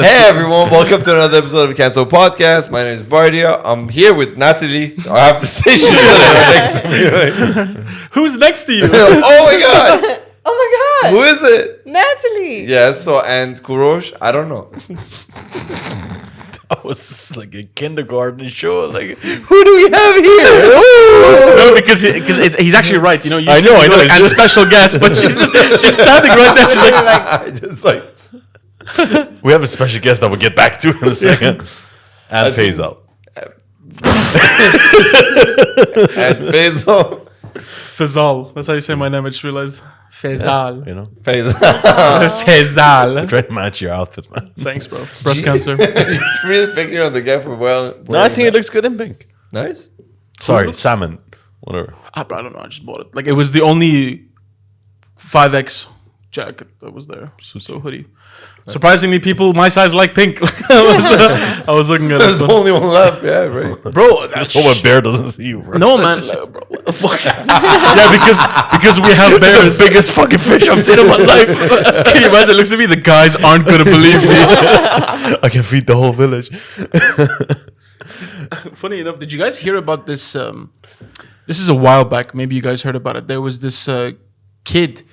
Hey everyone, welcome to another episode of Cancellable Podcast. My name is Bardia. I'm here with Natalie. I have to say she's right next to me. Who's next to you? Oh my god! Oh my god! Who is it? Natalie! Yes, and Kurosh, I don't know. That was like a kindergarten show. Like, who do we have here? No, because he's actually right. You know, I know. Like, and special guest, but she's standing right there. She's like, Just like We have a special guest that we'll get back to in a second. And Faisal. and Faisal. Fazal. That's how you say my name. I just realized. Fazal. You know, Fazal. try to match your outfit, man. Thanks, bro. Breast cancer. Really picking on the guy for No, I think it looks good in pink. nice. Sorry, salmon. Whatever. Bro, I don't know. I just bought it. Like, it was the only 5X jacket that was there. So hoodie. Surprisingly, people my size like pink. I was looking at There's this only one left. Yeah, right. bro. That's what a bear doesn't see you, bro. No, man. Bro, what the fuck? Yeah, because we have bears. The biggest fucking fish I've seen in my life. Can you imagine? Looks at me. The guys aren't gonna believe me. I can feed the whole village. Funny enough, did you guys hear about this? This is a while back. Maybe you guys heard about it. There was this kid.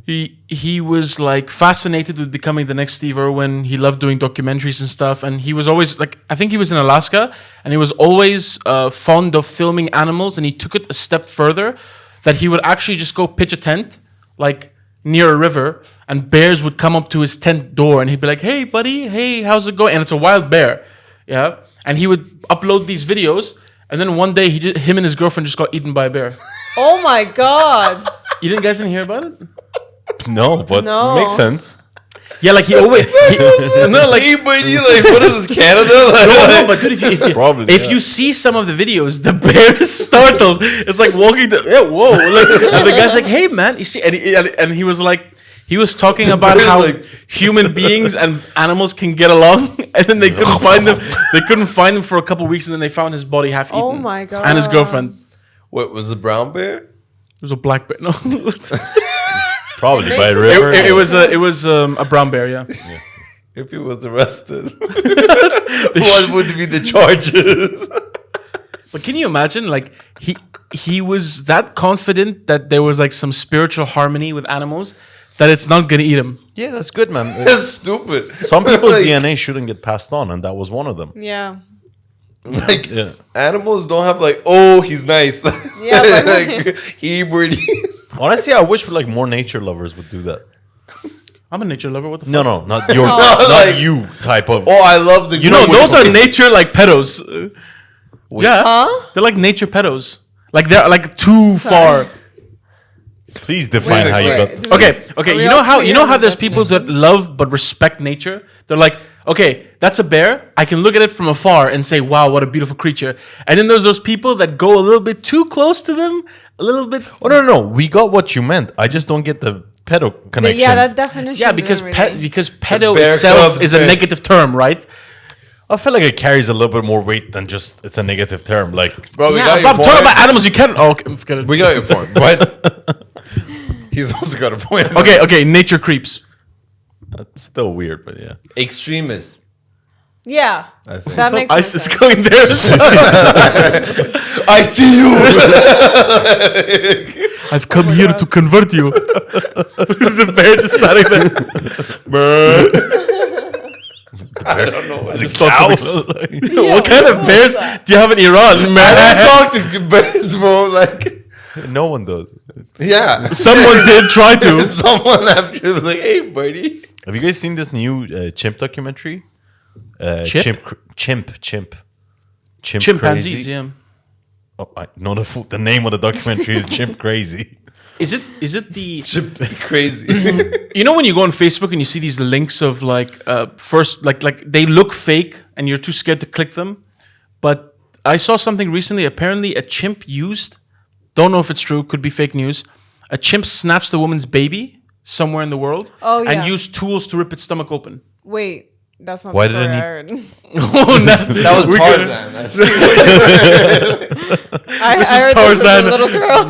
He was like fascinated with becoming the next Steve Irwin. He loved doing documentaries and stuff. And he was always like, I think he was in Alaska, and he was always fond of filming animals. And he took it a step further, that he would actually just go pitch a tent like near a river, and bears would come up to his tent door, and he'd be like, "Hey, buddy, hey, how's it going?" And it's a wild bear, yeah. And he would upload these videos, and then one day him and his girlfriend just got eaten by a bear. Oh my god! You guys didn't hear about it? No, but No. makes sense. Yeah, like he always. No, like. Hey, buddy, like, what is this, Canada? Like, No, but dude, Probably, if yeah. you see some of the videos, the bear is startled. It's like walking to, whoa. Like, and the guy's like, "Hey, man, you see," and he was like, he was talking about how like- human beings and animals can get along, and then they couldn't find them. They couldn't find him for a couple of weeks, and then they found his body half eaten. Oh my god! And his girlfriend. What was a brown bear? It was a black bear. No, Probably by a It- river. it was a brown bear. Yeah. If he was arrested, what would be the charges? But can you imagine, like, he was that confident that there was like some spiritual harmony with animals, that it's not gonna eat him. Yeah, that's good, man. That's stupid. Some people's Like- DNA shouldn't get passed on, and that was one of them. Yeah. Like, Yeah. animals don't have like, oh, he's nice. Yeah, but- like, he birdie. Honestly, I wish like more nature lovers would do that. I'm a nature lover. What the fuck? No, not your, No. not Like- you type of. Oh, I love the. You know, those are nature like pedos. Yeah, Huh? they're like nature pedos. Like they're like too far. Please define how you explain. got. Okay. Are we You know all how clear on there's the people that love but respect nature. They're like, okay, that's a bear. I can look at it from afar and say, wow, what a beautiful creature. And then there's those people that go a little bit too close to them, a little bit. Oh no, we got what you meant. I just don't get the pedo connection. Yeah, that definition. Yeah, because didn't really- because pedo bear itself cubs is a thing. negative term, right? I feel like it carries a little bit more weight than just it's a negative term. Like, Bro, we Yeah, got but your I'm point. talking about animals. You can't. Oh, okay, forget it. We got your point, but he's also got a point. Okay, nature creeps. that's still weird, but yeah. Extremists. Yeah, I think. that makes more ISIS sense. going there. I see you. I've come here to convert you. There's a bear just standing there. I don't know. Is it just thought cow? something- Yeah, what kind of what bears was that? do you have in Iran, I man? don't talk to bears, bro. Like, No one does. yeah. Someone did try to. Someone actually was like, hey, buddy. Have you guys seen this new chimp documentary? Chimp? Chimp Chimpanzees, Crazy? yeah. Oh, I know the name of the documentary is Chimp Crazy. Is it the Chimp Be Crazy. you know when you go on Facebook and you see these links of like first like they look fake and you're too scared to click them, but I saw something recently. Apparently, a chimp used, don't know if it's true, could be fake news. A chimp snatched the woman's baby somewhere in the world, Oh, yeah. and used tools to rip its stomach open. Wait, that's not Why the did story I I need- heard. Oh, That was we're gonna- Tarzan. I think. This is I heard this was a Tarzan. little girl.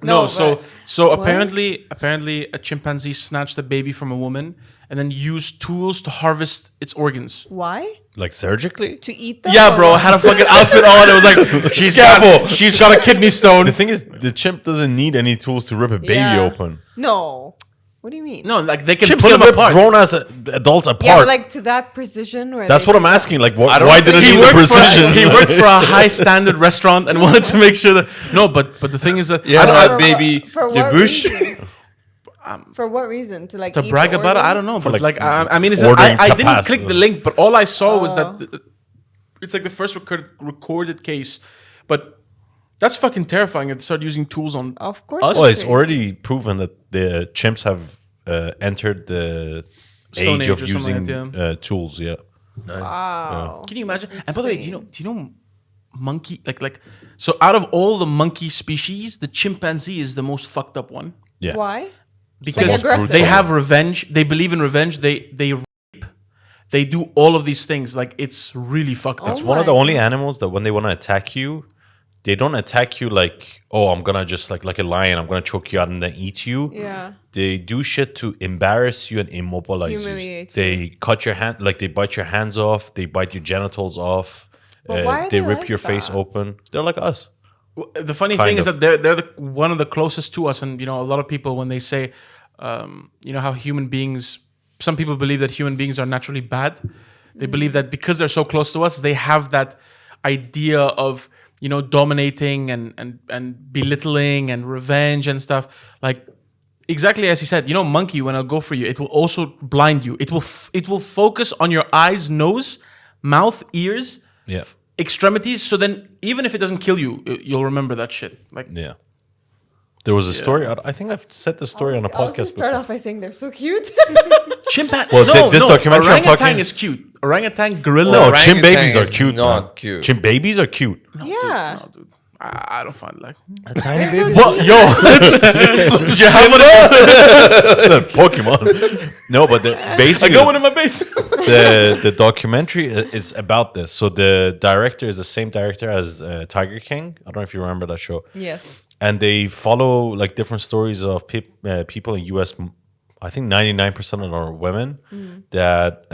No, No, so but- so What? apparently a chimpanzee snatched a baby from a woman and then use tools to harvest its organs. Why? Like surgically? To eat them? Yeah, or bro, what? had a fucking outfit on. It was like she's got a kidney stone. The thing is, the chimp doesn't need any tools to rip a baby Yeah. open. No. What do you mean? No, like they can Chimps put can them rip apart. grown ass adults apart. Yeah, but like to that precision. Where That's they what I'm can- asking. Like, I don't why think did it he need the worked for- precision? He worked for a high standard restaurant and wanted to make sure that but the thing is that Yeah, I don't, that For baby, what- for the what bush. reason? For what reason? To like to eat brag the about it, I organ? don't know. For, But like, I mean, ordering I didn't tapas. click the link, but all I saw was that it's like the first recorded case. But that's fucking terrifying. If they start using tools on Of course. Us? Well, it's crazy. already proven that the chimps have entered the Stone age age of or something using like tools. Yeah. Wow. Can you imagine? That's And by the way, insane. do you know monkey like so out of all the monkey species, the chimpanzee is the most fucked up one Yeah. Why? because aggressive. they have revenge. They believe in revenge. They rape. They do all of these things. Like it's really fucked up. It's one of the my only animals that when they want to attack you, they don't attack you like, oh, I'm gonna just like a lion, I'm gonna choke you out and then eat you. Yeah. They do shit to embarrass you and immobilize you. Humiliate They cut your hand, like they bite your hands off, they bite your genitals off, But why are they they rip like your face that? open. They're like us. The funny Kind thing is of. that they're one of the closest to us, and you know a lot of people when they say, you know how human beings, some people believe that human beings are naturally bad. They believe that because they're so close to us, they have that idea of dominating and belittling and revenge and stuff. Like exactly as he said, monkey when it'll go for you, it will also blind you. It will focus on your eyes, nose, mouth, ears. Yeah. Extremities, so then even if it doesn't kill you, you'll remember that shit. Like Yeah. There was a story. I think I've said the story on a I was gonna podcast start before. off by saying they're so cute. chimpanzee. Well, this documentary I'm orangutan talking- is cute. Orangutan, gorilla. No, Orangutan chimp babies are is cute. not man. cute. Chimp babies are cute. Yeah. No, dude. I don't find like. Tiny They're so baby. What? Yo, did you have one? Pokemon. No, but I basically go one in my base. the documentary is about this. So the director is the same director as Tiger King. I don't know if you remember that show. Yes. And they follow like different stories of people in US. I think 99% of them are women that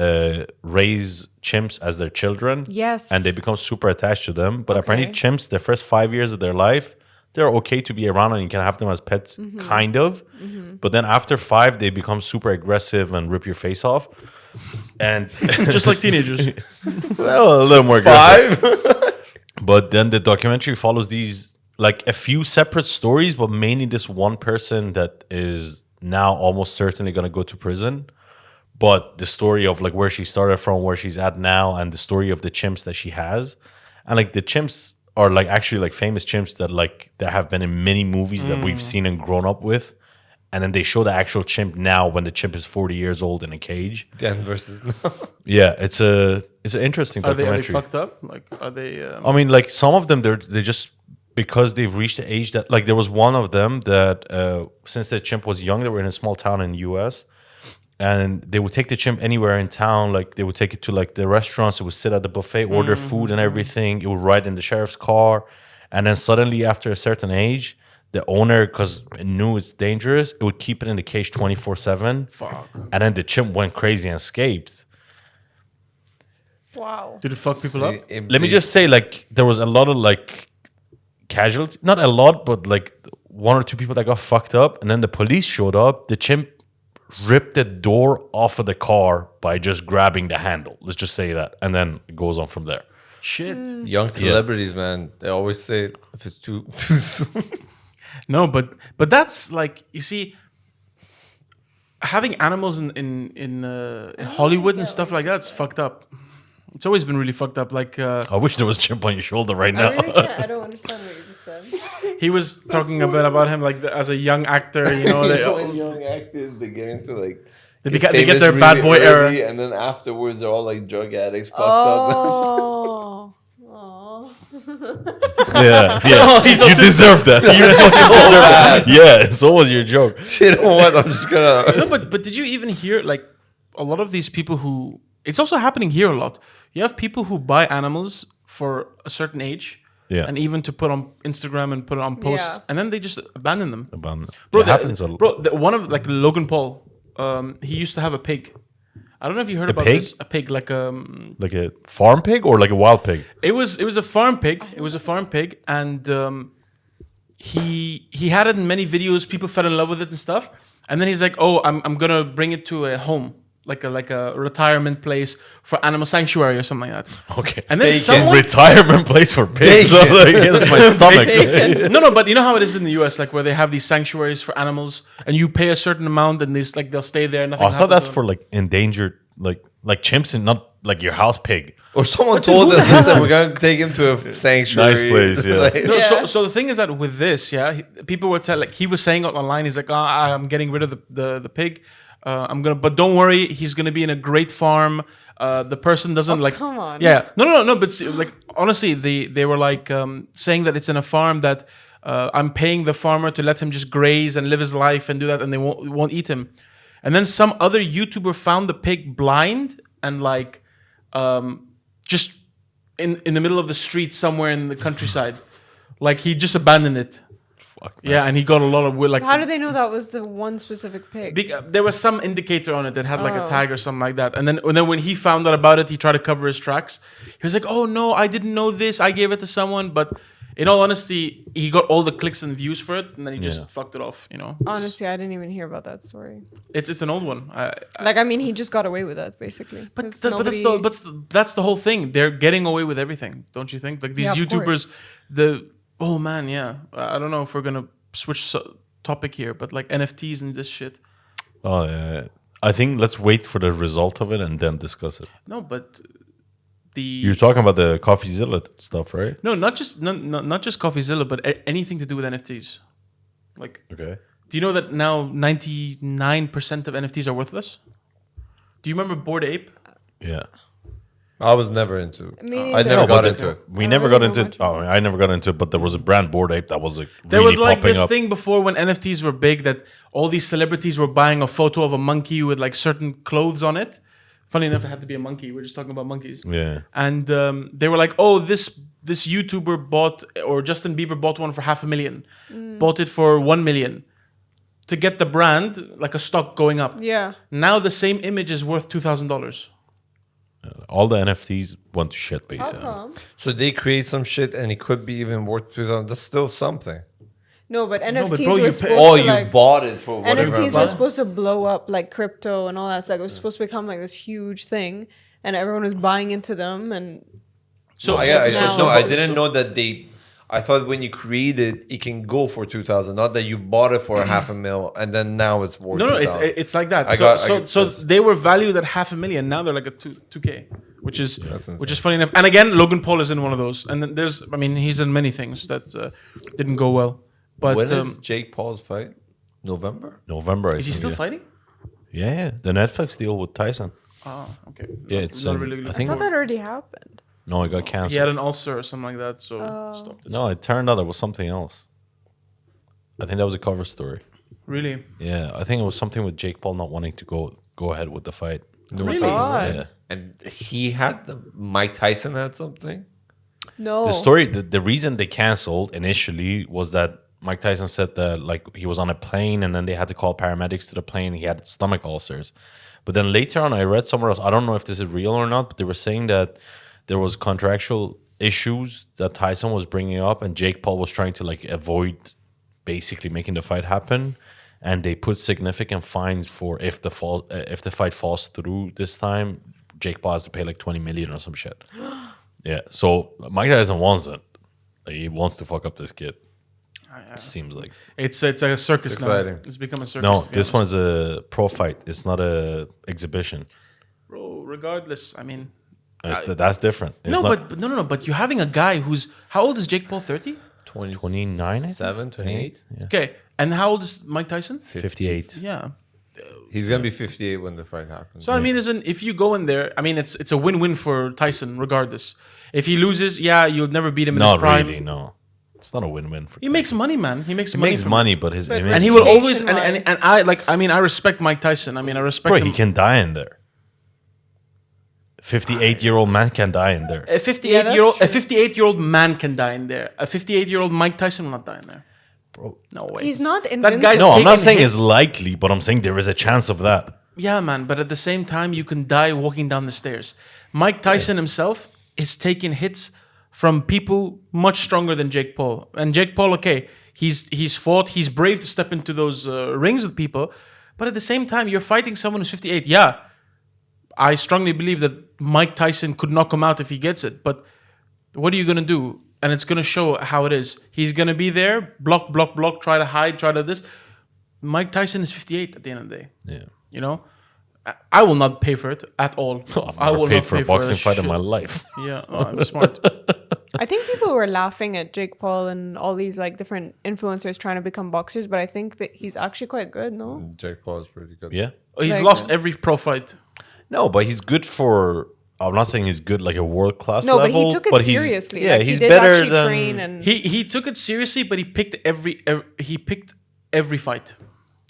raise chimps as their children. Yes. And they become super attached to them. But Okay. apparently chimps, their first 5 years of their life, they're okay to be around and you can have them as pets, kind of. But then after 5, they become super aggressive and rip your face off. And Just like teenagers. well, a little more aggressive. 5? But then the documentary follows these, like a few separate stories, but mainly this one person that is now almost certainly going to go to prison. But the story of like where she started from, where she's at now, and the story of the chimps that she has. And like the chimps are like actually like famous chimps that like there have been in many movies that we've seen and grown up with. And then they show the actual chimp now when the chimp is 40 years old in a cage. Then versus now. Yeah, it's an interesting Are they documentary. fucked up? Like, are they? I mean, like some of them, they just because they've reached the age that, like, there was one of them that since the chimp was young, they were in a small town in the U.S. and they would take the chimp anywhere in town. Like they would take it to like the restaurants. It would sit at the buffet, order food and everything. It would ride in the sheriff's car, and then suddenly after a certain age, the owner, because it knew it's dangerous, it would keep it in the cage 24/7. Fuck. And then the chimp went crazy and escaped. Wow. Did it fuck people up? Let me just say, like, there was a lot of like casualty, not a lot, but like 1 or 2 people that got fucked up, and then the police showed up. The chimp ripped the door off of the car by just grabbing the handle. Let's just say that, and then it goes on from there. Shit. Young celebrities, man. They always say if it's too soon. No, but that's like, you see, having animals in Hollywood and stuff like that's fucked up. It's always been really fucked up. Like I wish there was a chimp on your shoulder right I now. really can't. I don't understand what you just said. he was talking a bit about him, like as a young actor. You know, When young actors, they get into like They get get famous their bad boy era. early, and then afterwards they're all like drug addicts, fucked up. Oh. Oh. Yeah, yeah. You deserve that. You fucking deserve that. Yeah, so was your joke. You know what? I'm just gonna. No, but did you even hear like a lot of these people who? It's also happening here a lot. You have people who buy animals for a certain age, Yeah. and even to put on Instagram and put it on posts, Yeah. and then they just abandon them. Bro, Bro, it happens a lot. Bro, one of like Logan Paul, he used to have a pig, I don't know if you heard A about pig? this. A pig, like a farm pig or like a wild pig? It was a farm pig. It was a farm pig, and he had it in many videos. People fell in love with it and stuff. And then he's like, "Oh, I'm gonna bring it to a home, like a retirement place for animal sanctuary or something like that." Okay. And then Bacon. someone, Retirement place for pigs. So, Bacon. like, that's my stomach. Bacon. no, but you know how it is in the U.S., like where they have these sanctuaries for animals, and you pay a certain amount, and they'll stay there. Nothing. Oh, I thought that's happens to for like endangered, like chimps and not like your house pig. Or someone told us, listen, we're going to take him to a sanctuary. Nice place, yeah. Like- them. No, Yeah. so the thing is that with this, people were like he was saying online, he's like, I'm getting rid of the pig. But don't worry, he's gonna be in a great farm. The person doesn't like. come on. Yeah, no. But like honestly, they were like saying that it's in a farm that I'm paying the farmer to let him just graze and live his life and do that, and they won't eat him. And then some other YouTuber found the pig blind and like just in the middle of the street somewhere in the countryside, like he just abandoned it. Fuck, man. Yeah, and he got a lot of like. How do they know that was the one specific pig? There was some indicator on it that had like a tag or something like that. And then when he found out about it, he tried to cover his tracks. He was like, "Oh no, I didn't know this. I gave it to someone." But in all honesty, he got all the clicks and views for it, and then he just Yeah. fucked it off. You know, Honestly, I didn't even hear about that story. it's an old one. Like, I mean, he just got away with that, basically. But 'Cause that's the whole thing. They're getting away with everything, don't you think? Like these Yeah, of YouTubers, oh man, yeah. I don't know if we're gonna switch topic here, but like NFTs and this shit. Oh, yeah. I think let's wait for the result of it and then discuss it. No, but You're talking about the CoffeeZilla stuff, right? No, not just CoffeeZilla, but anything to do with NFTs. Like, Okay. do you know that now 99% of NFTs are worthless? Do you remember Bored Ape? Yeah. I was never into it. Me I neither. never No, got but into it. We I never really got into know it. Oh, I never got into it, but there was a brand Bored Ape that was like There really was like popping this up. thing before when NFTs were big that all these celebrities were buying a photo of a monkey with like certain clothes on it. Funny enough, it had to be a monkey. We're just talking about monkeys. Yeah. And they were like, "Oh, this YouTuber bought, or Justin Bieber bought one for $500,000, bought it for $1 million to get the brand like a stock going up." Yeah. Now the same image is worth $2,000. All the NFTs went to shit, How basically. come? So they create some shit and it could be even worth 2,000. That's still something. No, but NFTs but bro, were you supposed pay- Oh, to you like... bought it for whatever. NFTs were amount. supposed to blow up like crypto and all that. It's like it was supposed to become like this huge thing, and everyone was buying into them. And So I didn't know that they. I thought when you create it can go for 2,000. Not that you bought it for $500,000 and then now it's worth. No, 2,000. it's like that. I So got so this. they were valued at $500,000. Now they're like a 2K, which is insane. funny enough. And again, Logan Paul is in one of those. And then he's in many things that didn't go well. But When is Jake Paul's fight? November. November. I is he think, still yeah. fighting? Yeah. The Netflix deal with Tyson. Oh, okay. Yeah, it's. not I looking I think. thought that already happened. No, it got canceled. He had an ulcer or something like that, so stopped it. No, it turned out it was something else. I think that was a cover story. Really? Yeah, I think it was something with Jake Paul not wanting to go ahead with the fight. Really? God. Yeah. And he had Mike Tyson had something. No. The story, the reason they canceled initially was that Mike Tyson said that like he was on a plane and then they had to call paramedics to the plane. He had stomach ulcers. But then later on, I read somewhere else, I don't know if this is real or not, but they were saying that there was contractual issues that Tyson was bringing up and Jake Paul was trying to like avoid basically making the fight happen. And they put significant fines for if the fight falls through this time, Jake Paul has to pay like 20 million or some shit. Yeah, so Mike Tyson wants it. Like, he wants to fuck up this kid. Seems like. It's a circus It's now. exciting. It's become a circus. No, to be this honest. one's a pro fight. It's not a exhibition. Bro, regardless, I mean... That's different. It's No, not, but no. But you're having a guy who's... How old is Jake Paul? 30? 29, I think? 7, 28. Yeah. Okay. And how old is Mike Tyson? 58. Yeah. He's gonna be 58 when the fight happens. So I mean, if you go in there, I mean, it's a win-win for Tyson, regardless. If he loses, yeah, you'll never beat him in his Not prime. really, no. It's not a win-win for He makes money, man. He makes He money. makes from money, it. but his But image... and he will Reputation always wise. and I like. I mean, I respect Mike Tyson. I mean, I respect Bro, him. he can die in there. 58-year-old man can die in there. A 58-year-old that's true. 58-year-old man can die in there. A 58-year-old Mike Tyson will not die in there. Bro. No way. He's not That invincible. guy's No, I'm not taking saying hits. it's likely, but I'm saying there is a chance of that. Yeah, man. But at the same time, you can die walking down the stairs. Mike Tyson himself is taking hits from people much stronger than Jake Paul. And Jake Paul, okay, he's fought. He's brave to step into those rings with people. But at the same time, you're fighting someone who's 58. Yeah, I strongly believe that Mike Tyson could knock him out if he gets it. But what are you going to do? And it's going to show how it is. He's going to be there, block, try to hide, try to this. Mike Tyson is 58 at the end of the day. Yeah. You know? I will not pay for it at all. I will paid for a boxing fight in my life. Yeah, I'm smart. I think people were laughing at Jake Paul and all these like different influencers trying to become boxers, but I think that he's actually quite good, no? Jake Paul is pretty good. Yeah. He's Like, lost every pro fight. No, but he's good for. I'm not saying he's good like a world class No, level. but he took it seriously. Yeah, Like, he's he did better actually than. train and He took it seriously, but he picked every fight.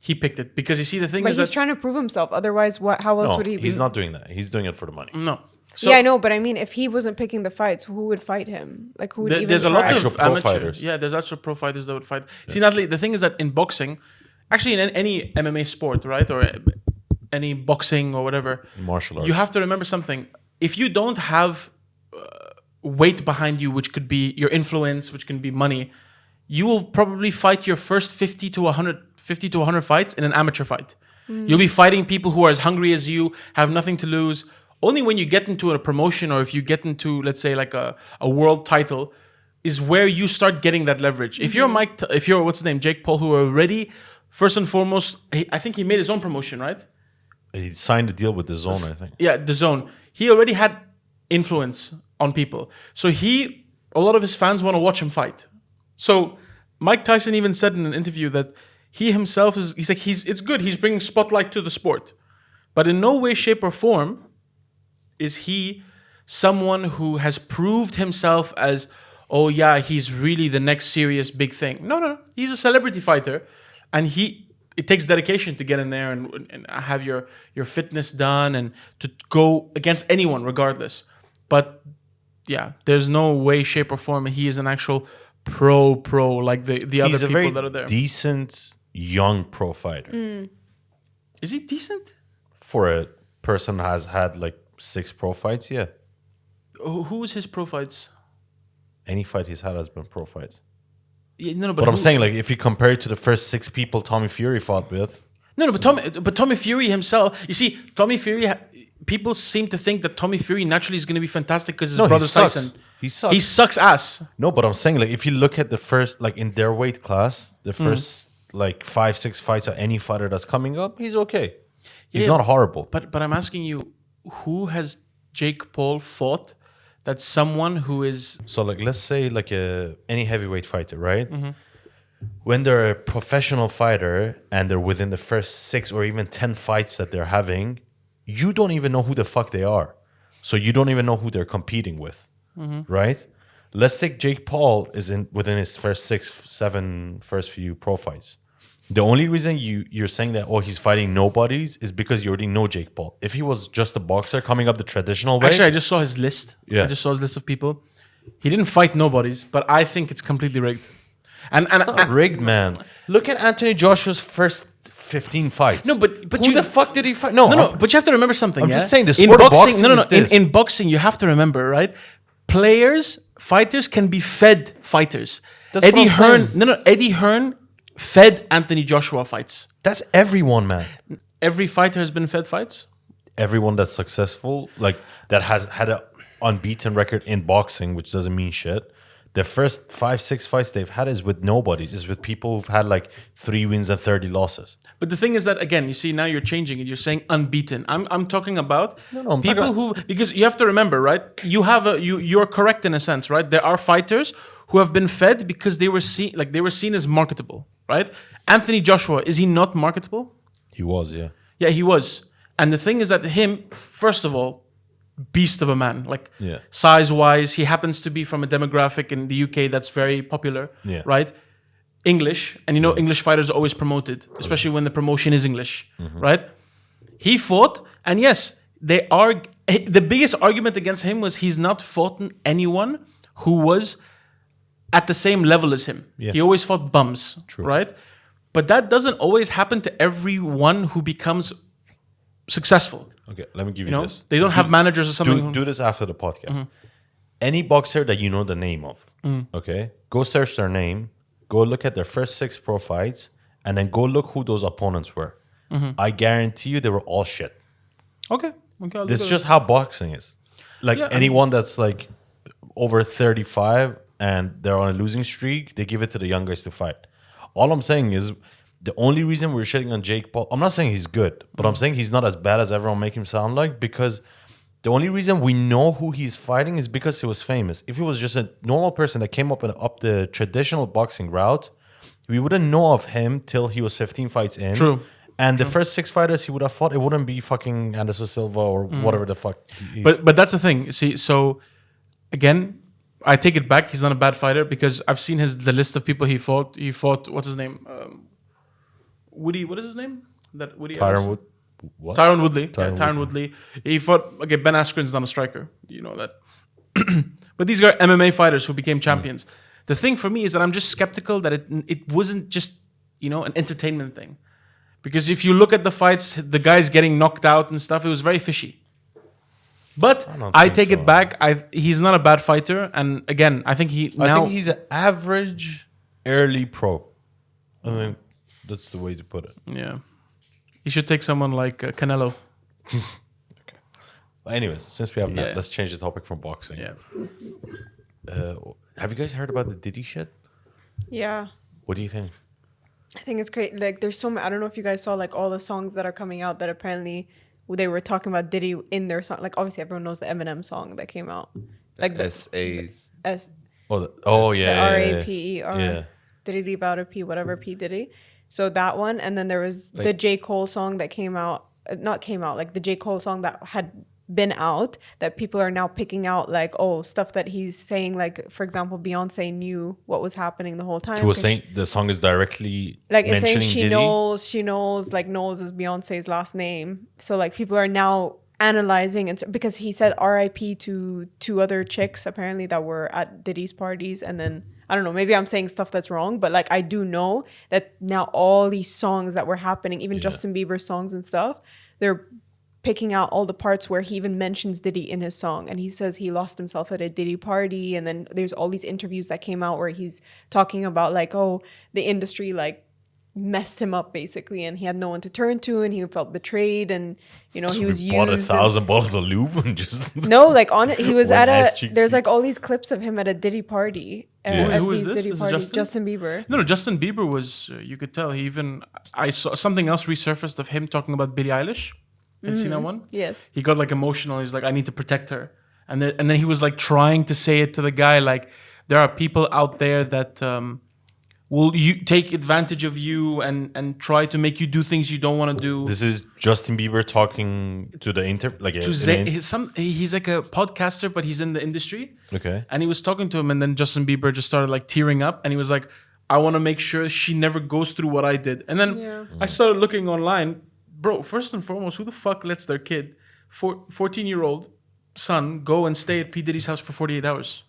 He picked it because you see the thing but is he's that trying to prove himself. Otherwise, how else No, would he be? he's not doing that. He's doing it for the money. no. So Yeah, I know, but I mean, if he wasn't picking the fights, who would fight him? Like, who would even there's a lot try? Actual of pro amateur. fighters. Yeah, there's actual pro fighters that would fight. See, Natalie, the thing is that in boxing, actually in any MMA sport, right, or any boxing or whatever, Martial arts. you have to remember something. If you don't have weight behind you, which could be your influence, which can be money, you will probably fight your first 50 to 100 fights in an amateur fight. You'll be fighting people who are as hungry as you, have nothing to lose. Only when you get into a promotion or if you get into, let's say, like a world title, is where you start getting that leverage. If you're what's his name, Jake Paul, who already, first and foremost, I think he made his own promotion, right? He signed a deal with the Zone, I think. Yeah, the Zone. He already had influence on people. So a lot of his fans want to watch him fight. So Mike Tyson even said in an interview that he himself it's good. He's bringing spotlight to the sport. But in no way, shape, or form is he someone who has proved himself as, oh yeah, he's really the next serious big thing. No. He's a celebrity fighter. And it takes dedication to get in there and have your fitness done and to go against anyone regardless. But yeah, there's no way, shape, or form he is an actual pro like the other He's a people very that are there. decent young pro fighter. Is he decent? For a person has had like 6 pro fights, yeah. Who's his pro fights? Any fight he's had has been pro fights. Yeah, no, But I'm saying, like, if you compare it to the first 6 people Tommy Fury fought with, but Tommy Fury himself. You see, Tommy Fury. People seem to think that Tommy Fury naturally is going to be fantastic because his brother Tyson. He sucks. He sucks ass. No, but I'm saying, like, if you look at the first, like, in their weight class, the first, like, 5-6 fights of any fighter that's coming up, he's okay. He's Yeah, not horrible. But I'm asking you, who has Jake Paul fought? That's someone who is. So, like, let's say, like, any heavyweight fighter, right? When they're a professional fighter and they're within the first 6 or even 10 fights that they're having, you don't even know who the fuck they are. So you don't even know who they're competing with, right? Let's say Jake Paul is within his first 6-7 first few pro fights. The only reason you're saying that, oh, he's fighting nobodies is because you already know Jake Paul. If he was just a boxer coming up the traditional way... Actually, I just saw his list. Yeah. I just saw his list of people. He didn't fight nobodies, but I think it's completely rigged. And It's not rigged, man. Look at Anthony Joshua's first 15 fights. No, but who the fuck did he fight? No, but you have to remember something. I'm yeah? just saying the in sport of boxing. boxing is this. In boxing, you have to remember, right? Fighters can be fed fighters. That's what I'm saying. Eddie Hearn fed Anthony Joshua fights. That's everyone, man. Every fighter has been fed fights. Everyone that's successful, like that has had an unbeaten record in boxing, which doesn't mean shit. The first 5-6 fights they've had is with nobodies. Is with people who've had like 3 wins and 30 losses. But the thing is that again, you see, now you're changing it. You're saying unbeaten. I'm talking about I'm people talking who, because you have to remember, right? You're correct in a sense, right? There are fighters who have been fed because they were seen as marketable, right? Anthony Joshua, is he not marketable? He was, yeah. Yeah, he was. And the thing is that first of all, beast of a man, like Yeah. size-wise, he happens to be from a demographic in the UK that's very popular, Yeah. right? English, and English fighters are always promoted, especially when the promotion is English, right? He fought, and yes, the biggest argument against him was he's not fought anyone who was at the same level as him. Yeah. He always fought bums, True. right? But that doesn't always happen to everyone who becomes successful. Okay, let me give you, You know, this. they don't have managers or something. Do this after the podcast. Any boxer that you know the name of, okay, go search their name, go look at their first 6 pro fights, and then go look who those opponents were. I guarantee you they were all shit. Okay. Okay. I'll This look is at just how boxing is. Like Yeah, I anyone that's like over 35 and they're on a losing streak, they give it to the young guys to fight. All I'm saying is the only reason we're shitting on Jake Paul, I'm not saying he's good, but I'm saying he's not as bad as everyone make him sound like, because the only reason we know who he's fighting is because he was famous. If he was just a normal person that came up the traditional boxing route, we wouldn't know of him till he was 15 fights in. True. And the first 6 fighters he would have fought, it wouldn't be fucking Anderson Silva or whatever the fuck. But that's the thing. See, so again, I take it back. He's not a bad fighter because I've seen the list of people he fought. He fought, what's his name? Woody. What is his name? That Woody. Tyron Wood. What? Tyron Woodley. Tyron Tyron Woodley. He fought. Okay, Ben Askren's not a striker. You know that. But these are MMA fighters who became champions. The thing for me is that I'm just skeptical that it wasn't just an entertainment thing. Because if you look at the fights, the guys getting knocked out and stuff, it was very fishy. But I take it back. He's not a bad fighter, and again, I think I think he's an average early pro. I mean, that's the way to put it. Yeah, he should take someone like Canelo. Okay. But anyways, since we have Yeah. let's change the topic from boxing. Yeah. Have you guys heard about the Diddy shit? Yeah. What do you think? I think it's great. Like, there's so many. I don't know if you guys saw like all the songs that are coming out that apparently they were talking about Diddy in their song. Like, obviously, everyone knows the Eminem song that came out. Like the SA's. S. Yeah. The RAPER. Yeah. Did he leave out a P? Whatever P Diddy. So that one, and then there was the Like- J. Cole song that came out. Not came out. Like the J. Cole song that had been out that people are now picking out, like, oh, stuff that he's saying. Like, for example, Beyonce knew what was happening the whole time. He was saying the song is directly like, it's saying mentioning she knows, like, knows is Beyonce's last name. So like people are now analyzing, and because he said R.I.P. to 2 other chicks apparently that were at Diddy's parties, and then I don't know, maybe I'm saying stuff that's wrong, but like I do know that now all these songs that were happening, even Justin Bieber's songs and stuff, they're picking out all the parts where he even mentions Diddy in his song, and he says he lost himself at a Diddy party, and then there's all these interviews that came out where he's talking about like, oh, the industry like messed him up basically, and he had no one to turn to, and he felt betrayed, and he was used. Bought 1,000 bottles of lube and just No, like on it, he was When at ass cheeks there's deep. like all these clips of him at a Diddy party. At Who is these this? Diddy This is parties. Justin? Bieber. No, Justin Bieber was. You could tell. I saw something else resurfaced of him talking about Billie Eilish. Have you seen that one? Yes. He got like emotional. He's like, I need to protect her, and then he was like trying to say it to the guy, like, there are people out there that will take advantage of you and try to make you do things you don't want to do. This is Justin Bieber talking to the He's like a podcaster, but he's in the industry. Okay. And he was talking to him, and then Justin Bieber just started like tearing up, and he was like, I want to make sure she never goes through what I did. And then I started looking online. Bro, first and foremost, who the fuck lets their kid, 14-year-old son, go and stay at P. Diddy's house for 48 hours?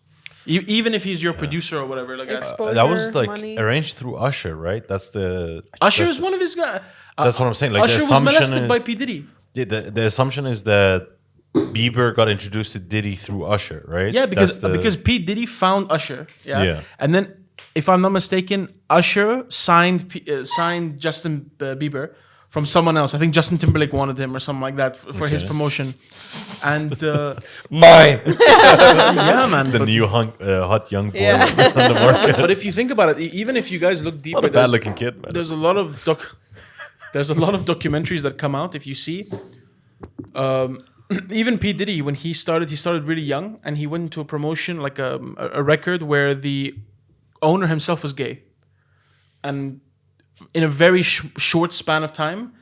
Even if he's your producer or whatever. Like Exposure, that was like money. arranged through Usher, right? That's the Usher is one of his guys. That's what I'm saying. Like, Usher the was assumption molested is- by P. Diddy. the assumption is that Bieber got introduced to Diddy through Usher, right? Yeah, because That's because P. Diddy found Usher. Yeah. And then, if I'm not mistaken, Usher signed Justin Bieber from someone else. I think Justin Timberlake wanted him or something like that for his promotion. And Mine. yeah, man. the But, new hot young boy Yeah. on the market. but if you think about it, even if you guys look deeper, Not a bad looking kid, man. there's a lot of documentaries that come out. If you see, even P. Diddy, when he started really young, and he went into a promotion, like a record where the owner himself was gay, and in a very short span of time,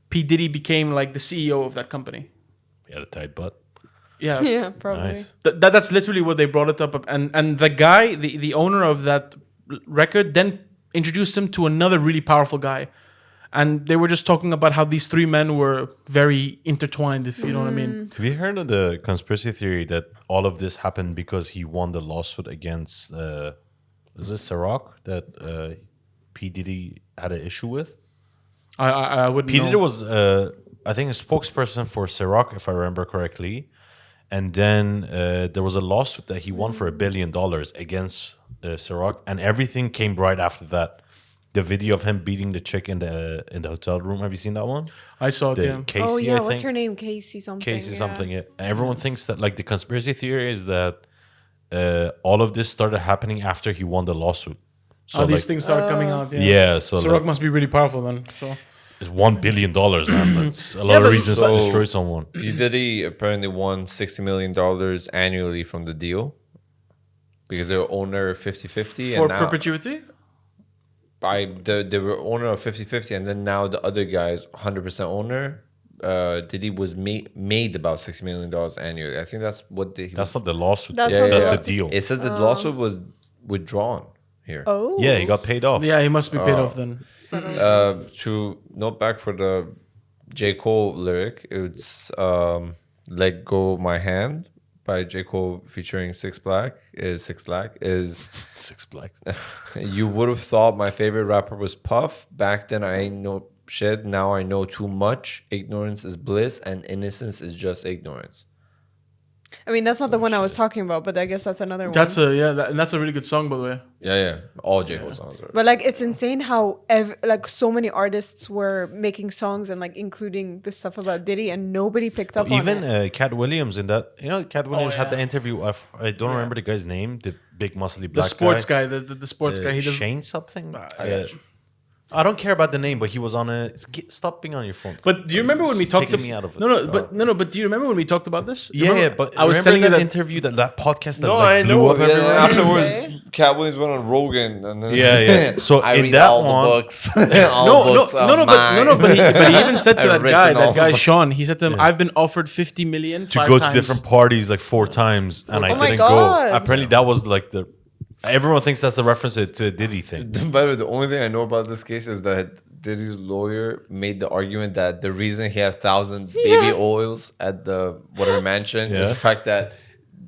P. Diddy became like the CEO of that company. He had a tight butt. Yeah, Yeah, probably. Nice. That's literally what they brought it up. And the guy, the owner of that record, then introduced him to another really powerful guy. And they were just talking about how these 3 men were very intertwined, if you know what I mean. Have you heard of the conspiracy theory that all of this happened because he won the lawsuit against is this Ciroc that P. Diddy had an issue with? I wouldn't P. know. Diddy was I think, a spokesperson for Ciroc, if I remember correctly. And then there was a lawsuit that he won for $1 billion against Ciroc, and everything came right after that. The video of him beating the chick in the hotel room. Have you seen that one? I saw it. The Yeah. Casey, Oh yeah, I what's think. her name? Casey something. Casey yeah. something. Yeah. Everyone thinks that, like, the conspiracy theory is that all of this started happening after he won the lawsuit. So These like, things started coming out. Yeah. yeah, so So like, Rock must be really powerful then. So it's $1 billion, man. That's a lot of but- reasons to So- destroy someone. P. Diddy apparently won $60 million annually from the deal because they were owner 50-50. for And now perpetuity. they were owner of 50-50, and then now the other guy's 100% owner. Diddy was made about $60 million annually. I think that's what That's not the lawsuit. That's Yeah, not yeah, That's yeah. the deal. It says the lawsuit was withdrawn here. Oh. Yeah, he got paid off. Yeah, he must be paid off then. To note back for the J. Cole lyric, it's "Let Go My Hand" by J. Cole featuring Six Black is Six Blacks. you would have thought my favorite rapper was Puff. Back then I ain't no shit. Now I know too much. Ignorance is bliss and innocence is just ignorance. I mean, that's not the one I was talking about, but I guess that's another one. That's and that's a really good song, by the way. Yeah. All J. Cole songs are. But like, it's insane how like so many artists were making songs and like including this stuff about Diddy, and nobody picked up Even on it. Cat Williams in that, Cat Williams had yeah. the interview. I don't remember the guy's name, the big muscly The black sports guy, the sports guy. He does. Shane something. I don't care about the name, but he was on a. Stop being on your phone. But do you remember when we talked? taking me out of it. But do you remember when we talked about this? You Yeah, remember- but I was telling you that that. interview, that podcast that No, like, I blew know. up everywhere. Afterwards, Okay. Cat Williams went on Rogan, and then Yeah. So I in read that all one, the books. All books are mine. But he even said to I've that written all guy the- Sean. He said to him, "I've been offered 50 million to five go to times." different parties like 4 times, and I Oh my didn't God. go. Apparently, that was like the. Everyone thinks that's the reference to a Diddy thing. By the way, the only thing I know about this case is that Diddy's lawyer made the argument that the reason he had 1,000 baby oils at the whatever mansion is Yeah. the fact that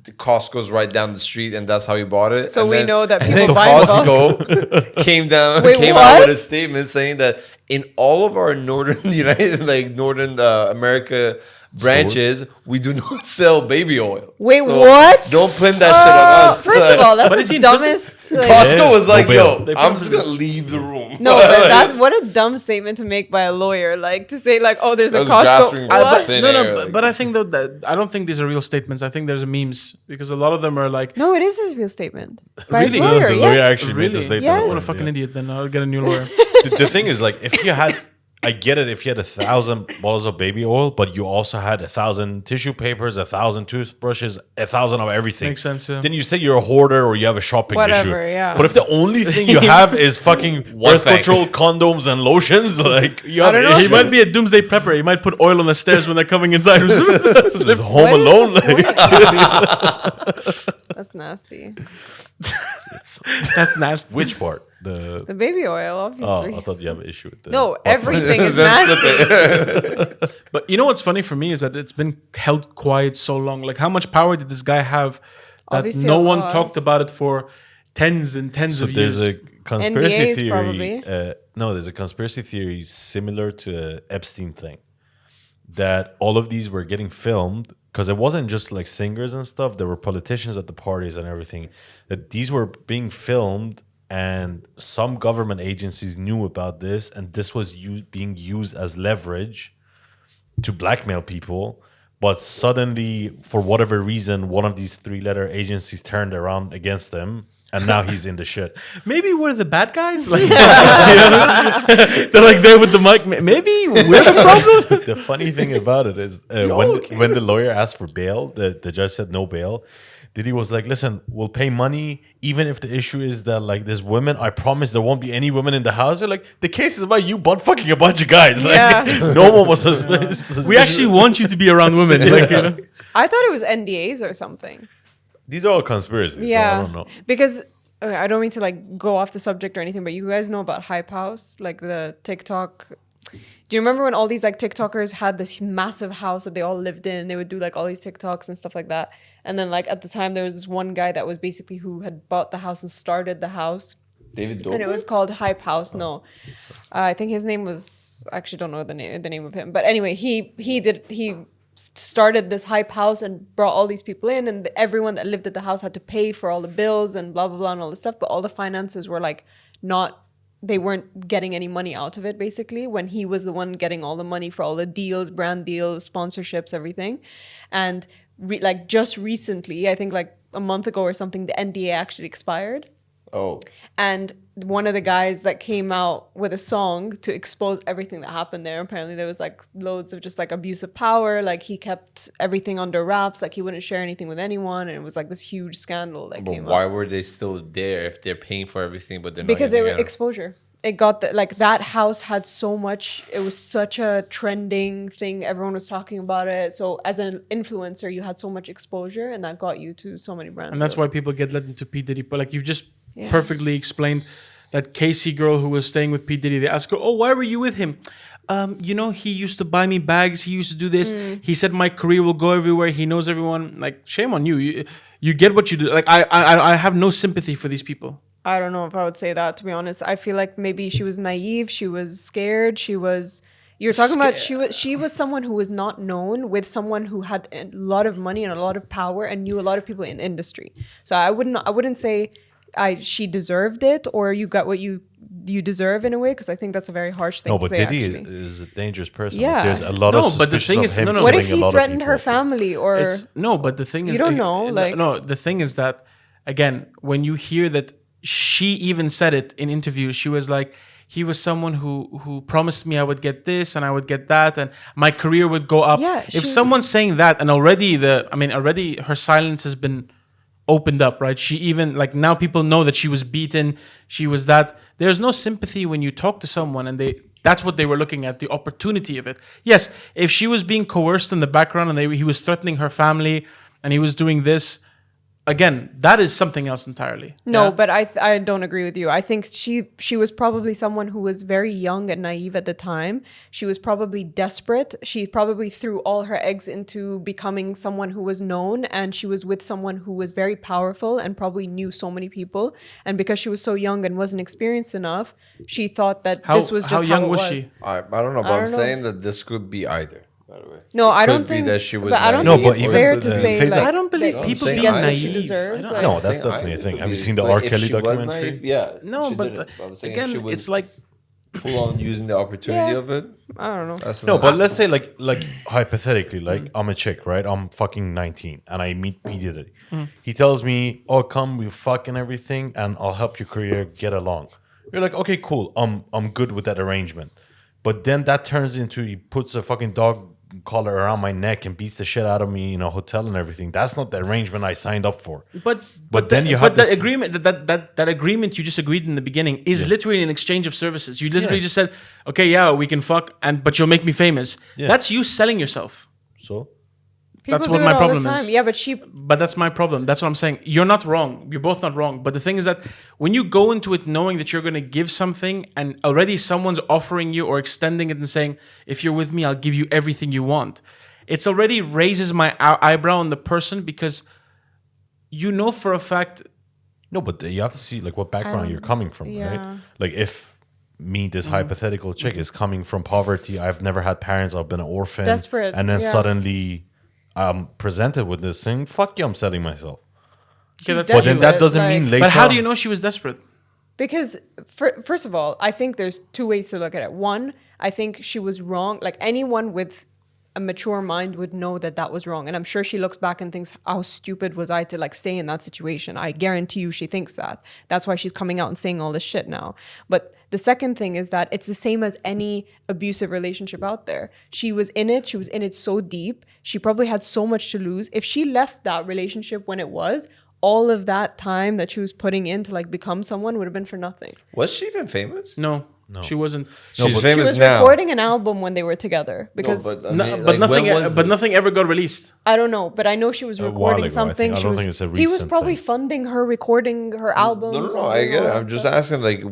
the Costco's right down the street and that's how he bought it. So And we then- know that and people then buy in Costco came out Wait, with what? a statement saying that in all of our northern northern America branches, we do not sell baby oil. Wait, So what? Don't pin that shit on us. First of all, But that's is the he in dumbest. Like, Costco Yeah, was like, no yo, bail. I'm just gonna leave the room. no, but that's what a dumb statement to make by a lawyer. Like to say, like, oh, there's a That was Costco. grasping for What? thin No, air, but, like- but I think that I don't think these are real statements. I think there's memes because a lot of them are like, No, it is his real statement by his Really? lawyer. The lawyer Yes. actually made Really? the statement. Yes. about what a it, fucking yeah. idiot. Then I'll get a new lawyer. The thing is, like, if you had, I get it, if you had 1,000 bottles of baby oil, but you also had 1,000 tissue papers, 1,000 toothbrushes, 1,000 of everything. Makes sense, yeah. Then you say you're a hoarder or you have a shopping Whatever, issue. yeah. But if the only thing you have is fucking birth thing. control condoms and lotions, like, you have don't know. He issues. might be a doomsday prepper. He might put oil on the stairs when they're coming inside. This is Home What is Alone. the Like, point? That's nasty. That's nasty. which part? The The baby oil, oh, obviously. I thought you have an issue with the No, button. everything is Then nasty. But you know what's funny for me is that it's been held quiet so long. Like, how much power did this guy have that Obviously no a one lot. talked about it for tens and tens So of years? there's a conspiracy NDAs theory. probably. No, there's a conspiracy theory similar to a Epstein thing, that all of these were getting filmed because it wasn't just like singers and stuff. There were politicians at the parties and everything. That these were being filmed, and some government agencies knew about this, and this was being used as leverage to blackmail people. But suddenly, for whatever reason, one of these 3-letter agencies turned around against him, and now he's in the shit. Maybe we're the bad guys. Like, they're like there with the mic. Maybe we're the problem. The funny thing about it is when the lawyer asked for bail, the judge said no bail. Diddy was like, listen, we'll pay money even if the issue is that like there's women. I promise there won't be any women in the house. They're like, the case is about you butt fucking a bunch of guys. Like, Yeah. no one was suspicious. We actually want you to be around women. Like, you know? I thought it was NDAs or something. These are all conspiracies. Yeah. So I don't know. Because okay, I don't mean to like go off the subject or anything, but you guys know about Hype House, like the TikTok. Do you remember when all these like TikTokers had this massive house that they all lived in? They would do like all these TikToks and stuff like that. And then like at the time there was this one guy that was basically who had bought the house and started the house. David Dobrik? and it was called Hype House. No, I think his name was, I actually don't know the name of him, but anyway, he started this Hype House and brought all these people in, and everyone that lived at the house had to pay for all the bills and blah blah blah and all this stuff, but all the finances were like not, they weren't getting any money out of it basically, when he was the one getting all the money for all the deals, brand deals, sponsorships, everything. And like just recently, I think like a month ago or something, the NDA actually expired. Oh. And one of the guys that came out with a song to expose everything that happened there, apparently there was like loads of just like abuse of power, like he kept everything under wraps, like he wouldn't share anything with anyone, and it was like this huge scandal that came But why out. were they still there if they're paying for everything but they're Because not it gonna was get it? exposure. It got like that house had so much, it was such a trending thing, everyone was talking about it, so as an influencer you had so much exposure, and that got you to so many brands. And that's why people get led into P. Diddy. But like you've just Yeah. perfectly explained that Casey girl who was staying with P. Diddy, they asked her, oh, why were you with him? You know, he used to buy me bags. He used to do this. He said my career will go everywhere. He knows everyone. Like, shame on you. You get what you do. Like, I have no sympathy for these people. I don't know if I would say that, to be honest. I feel like maybe she was naive, she was scared, you're talking about she was someone who was not known with someone who had a lot of money and a lot of power and knew a lot of people in the industry. So I wouldn't say she deserved it, or you got what you deserve in a way, because I think that's a very harsh thing No, to but say. Diddy Actually, is a dangerous person. Yeah. Like, there's a lot No, of but the suspicion thing of is- him no, no. what if killing a he lot of threatened her people. family, or But the thing is, You don't know, like- no, the thing is that again, when you hear that she even said it in interviews, she was like, he was someone who promised me I would get this and I would get that and my career would go up. Yeah, If she's- someone's saying that, and already her silence has been opened up, right? She even, like, now people know that she was beaten, she was that. There's no sympathy when you talk to someone and that's what they were looking at, the opportunity of it. Yes, if she was being coerced in the background and he was threatening her family and he was doing this, again, that is something else entirely. No, Yeah? but I don't agree with you. I think she was probably someone who was very young and naive at the time. She was probably desperate. She probably threw all her eggs into becoming someone who was known, and she was with someone who was very powerful and probably knew so many people. And because she was so young and wasn't experienced enough, she thought that this was just how young how it was was. she? I don't know, but I I'm don't know. saying that this could be either, by the way. No, It I could don't be think that she was But I don't naive. think No, but it's even fair with to the say face, like, I don't believe that people she being gets what naive. she deserves. I don't like- know. No, that's saying definitely a either thing. could Have you be- seen the like, R. if Kelly she was documentary? naive, yeah. No, she but did it. I'm saying if again, she was it's like, full on using the opportunity Yeah. of it. I don't know. That's No, another- but let's say like hypothetically, like I'm a chick, right? I'm fucking 19 and I meet P. Diddy. He tells me, "Oh, come, we fucking everything, and I'll help your career get along." You're like, "Okay, cool. I'm good with that arrangement." But then that turns into he puts a fucking dog collar around my neck and beats the shit out of me in a hotel and everything. That's not the arrangement I signed up for. but then the, you but have that this- agreement, that agreement you just agreed in the beginning is literally an exchange of services. You literally Yeah. just said, "Okay, yeah, we can fuck, but you'll make me famous." Yeah. That's you selling yourself. So People That's do what it my all problem the time. is. Yeah, but she But that's my problem. That's what I'm saying. You're not wrong. You're both not wrong. But the thing is that when you go into it knowing that you're going to give something and already someone's offering you or extending it and saying, if you're with me, I'll give you everything you want. It's already raises my eyebrow on the person because you know for a fact. no, but you have to see like what background you're coming from, yeah. right? Like if me, this hypothetical chick, is coming from poverty, I've never had parents, I've been an orphan, Desperate, and then yeah. suddenly I'm presented with this thing. Fuck you, I'm selling myself. Okay, that's But then that desperate, doesn't like- mean later. But how do you on- know she was desperate? Because first of all, I think there's two ways to look at it. One, I think she was wrong. Like anyone with a mature mind would know that that was wrong. And I'm sure she looks back and thinks, how stupid was I to like stay in that situation? I guarantee you she thinks that. That's why she's coming out and saying all this shit now. But the second thing is that it's the same as any abusive relationship out there. She was in it. She was in it so deep. She probably had so much to lose. If she left that relationship when it was, all of that time that she was putting in to like become someone would have been for nothing. Was she even famous? No, she wasn't. She's She famous was now. recording an album when they were together because no, but, I No, mean, but like, nothing. when was But this? nothing ever got released. I don't know, but I know she was A while recording ago, I something. think. I She don't was, think it's a he was recent probably thing. funding her recording her albums. No, and I get it. all I'm that just stuff. asking, like,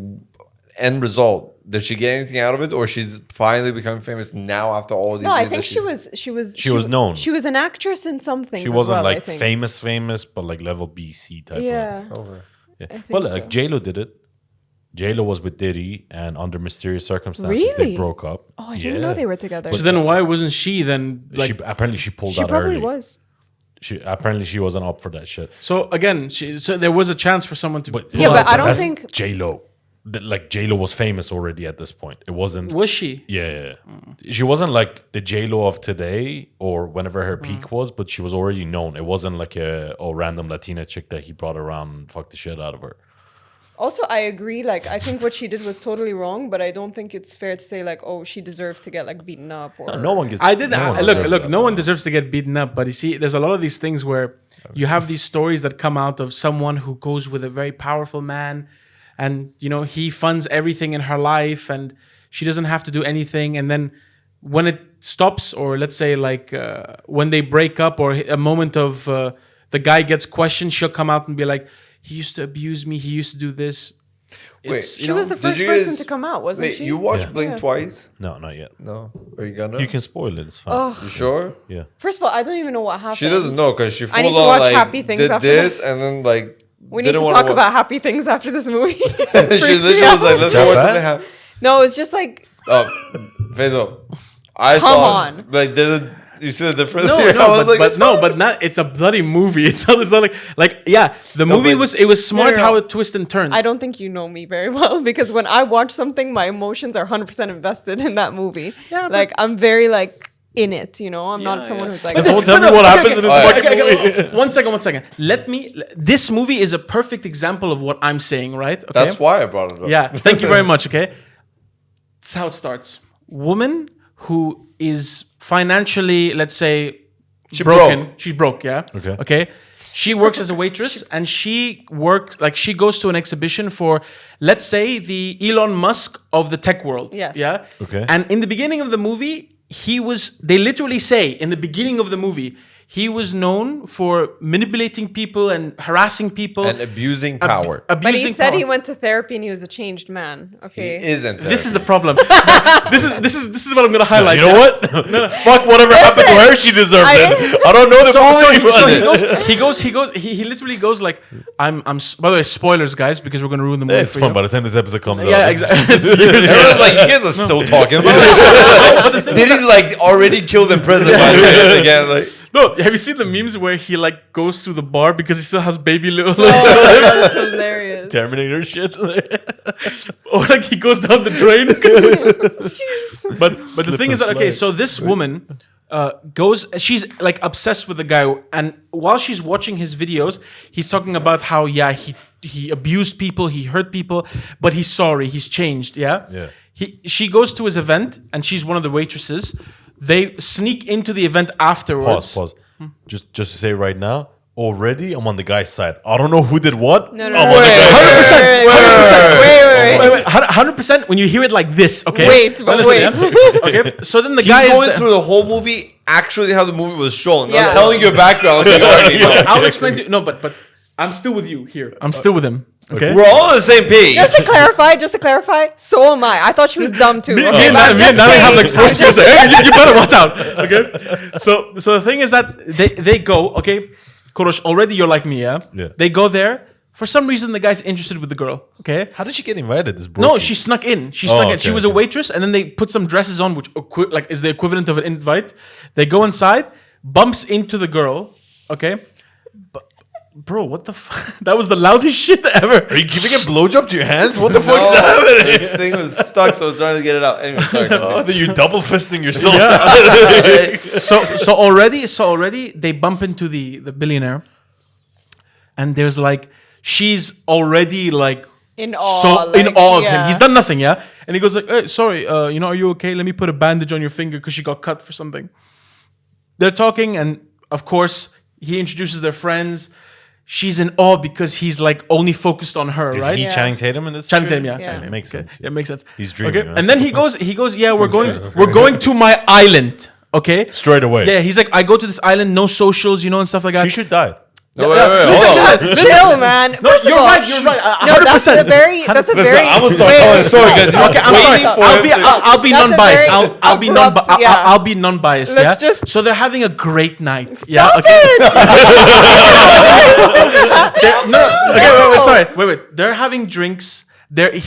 end result. Did she get anything out of it, or she's finally becoming famous now after all these? No, I years think that she was She was known. She was an actress in some things. She as wasn't well, I like think. famous, but like level BC type. Yeah. Okay. Yeah. I think Well, so. like J-Lo did it. J-Lo was with Diddy, and under mysterious circumstances they Really? broke up. Oh, I didn't know they were together. So then why wasn't she then like? Apparently she pulled She out probably early. was. She wasn't up for that shit. So again, so there was a chance for someone to. Yeah, but I don't that's think- J-Lo. Like J-Lo was famous already at this point. It wasn't. Was she? Yeah. She wasn't like the J-Lo of today or whenever her peak was, but she was already known. It wasn't like a random Latina chick that he brought around and fucked the shit out of her. Also, I agree. Like, I think what she did was totally wrong, but I don't think it's fair to say like, oh, she deserved to get like beaten up or. No one gets. I did. no one Look, deserves look. that, No bro. one deserves to get beaten up, but you see, there's a lot of these things where you have these stories that come out of someone who goes with a very powerful man, and he funds everything in her life, and she doesn't have to do anything. And then when it stops, or let's say like when they break up, or a moment of the guy gets questioned, she'll come out and be like, "He used to abuse me. He used to do this." Wait, She was the Did first you person guys- to come out, wasn't Wait, she? you watched Yeah. Blink Yeah. twice? No, not yet. No. Are you gonna? You can spoil it. It's fine. Oh, You sure? Yeah. first of all, I don't even know what happened. She doesn't know because she I need full to on watch like Happy Things did after this this. and then like We need to didn't talk wanna about happy things after this movie. she Freaks me literally was out. like, let's that watch bad? something happen. No, it's just like Faisal, I Come thought on. like there's a you see the difference No, here? no, I was like, but it's no, fine. but not. It's a bloody movie. It's not like yeah. The movie but- was smart no. how it twisted and turned. I don't think you know me very well because when I watch something, my emotions are 100% invested in that movie. Yeah, but- like I'm very like in it. I'm not someone who's like. But someone tell me what happens in this okay, fucking movie. One second. This movie is a perfect example of what I'm saying, right? Okay. That's why I brought it up. Yeah. Thank you very much. Okay. That's how it starts. Woman who is financially, let's say, broken. broke. She's broke. Yeah. Okay. Okay. She works as a waitress, and she goes to an exhibition for, let's say, the Elon Musk of the tech world. Yes. Yeah. Okay. And in the beginning of the movie, they literally say in the beginning of the movie, he was known for manipulating people and harassing people And abusing power. But abusing he said power. he went to therapy and he was a changed man. He Okay. isn't. This is the problem. this is what I'm gonna highlight. You know what? Fuck whatever happened to her, she deserved it. I don't know the So he literally goes like, I'm. By the way, spoilers, guys, because we're gonna ruin the movie. It's for fun you. by the time this episode comes out. Yeah, exactly. It's years Everyone's like, you guys are still talking about it. Diddy's like already killed in prison by the way. Again, like No, have you seen the memes where he like goes to the bar because he still has baby little Oh, that's hilarious. Terminator shit. or like he goes down the drain. but the thing is that okay, so this woman she's like obsessed with the guy, and while she's watching his videos, he's talking about how he abused people, he hurt people, but he's sorry, he's changed. Yeah. She goes to his event, and she's one of the waitresses. They sneak into the event afterwards. Pause. Just to say right now, already I'm on the guy's side. I don't know who did what. No, I'm on the wait, guy's side. wait. 100% when you hear it like this, okay? Wait, but Listen, yeah? Okay, so then the he's guy going is through the whole movie actually how the movie was shown. Yeah. I'm telling you a background so you already know. I'll explain to you. No, but I'm still with you here. I'm still with him. Okay. We're all on the same page. Just to clarify, so am I. I thought she was dumb too. Me okay? and But I'm just Natalie have saying- like first skills. Hey, you better watch out. Okay. So the thing is that they go. Okay, Korosh. Already you're like me, yeah. Yeah. They go there. For some reason, the guy's interested with the girl. Okay. How did she get invited? This No, she snuck in. She snuck in. She okay, was a okay. waitress, and then they put some dresses on, which like is the equivalent of an invite. They go inside, bumps into the girl. Okay. Bro, what the fuck? That was the loudest shit ever. Are you giving a blowjob to your hands? What the fuck is No, happening? this thing was stuck, so I was trying to get it out. Anyway, sorry. Oh, then you're double fisting yourself. So already they bump into the billionaire, and there's like she's already like in awe. so in like, awe of yeah. him. He's done nothing, yeah. And he goes like, "Hey, sorry, are you okay? Let me put a bandage on your finger because she got cut for something." They're talking, and of course he introduces their friends. She's in awe because he's like only focused on her, Is right? he Yeah. Channing Tatum in this? Channing shit? Tatum, yeah. Yeah. Channing Tatum. Makes Okay. sense. Yeah, makes sense. He's dreaming, Okay. right? And then he goes, yeah, we're going to my island. Okay. Straight away. Yeah, he's like, I go to this island, no socials, and stuff like that. She should die. No, wait, hold on. Just chill, man. No, First of you're all- right. No, 100%. that's a very. Listen, I'm gonna start telling a story because you're Okay, I'm sorry. waiting for I'll him be, to- I'll be That's a non-biased. very I'll be abrupt, yeah. I'll be non-biased. Let's Yeah. just- So they're having a great night. Stop yeah. Okay. No. Okay. Wait. Sorry. Wait. They're having drinks.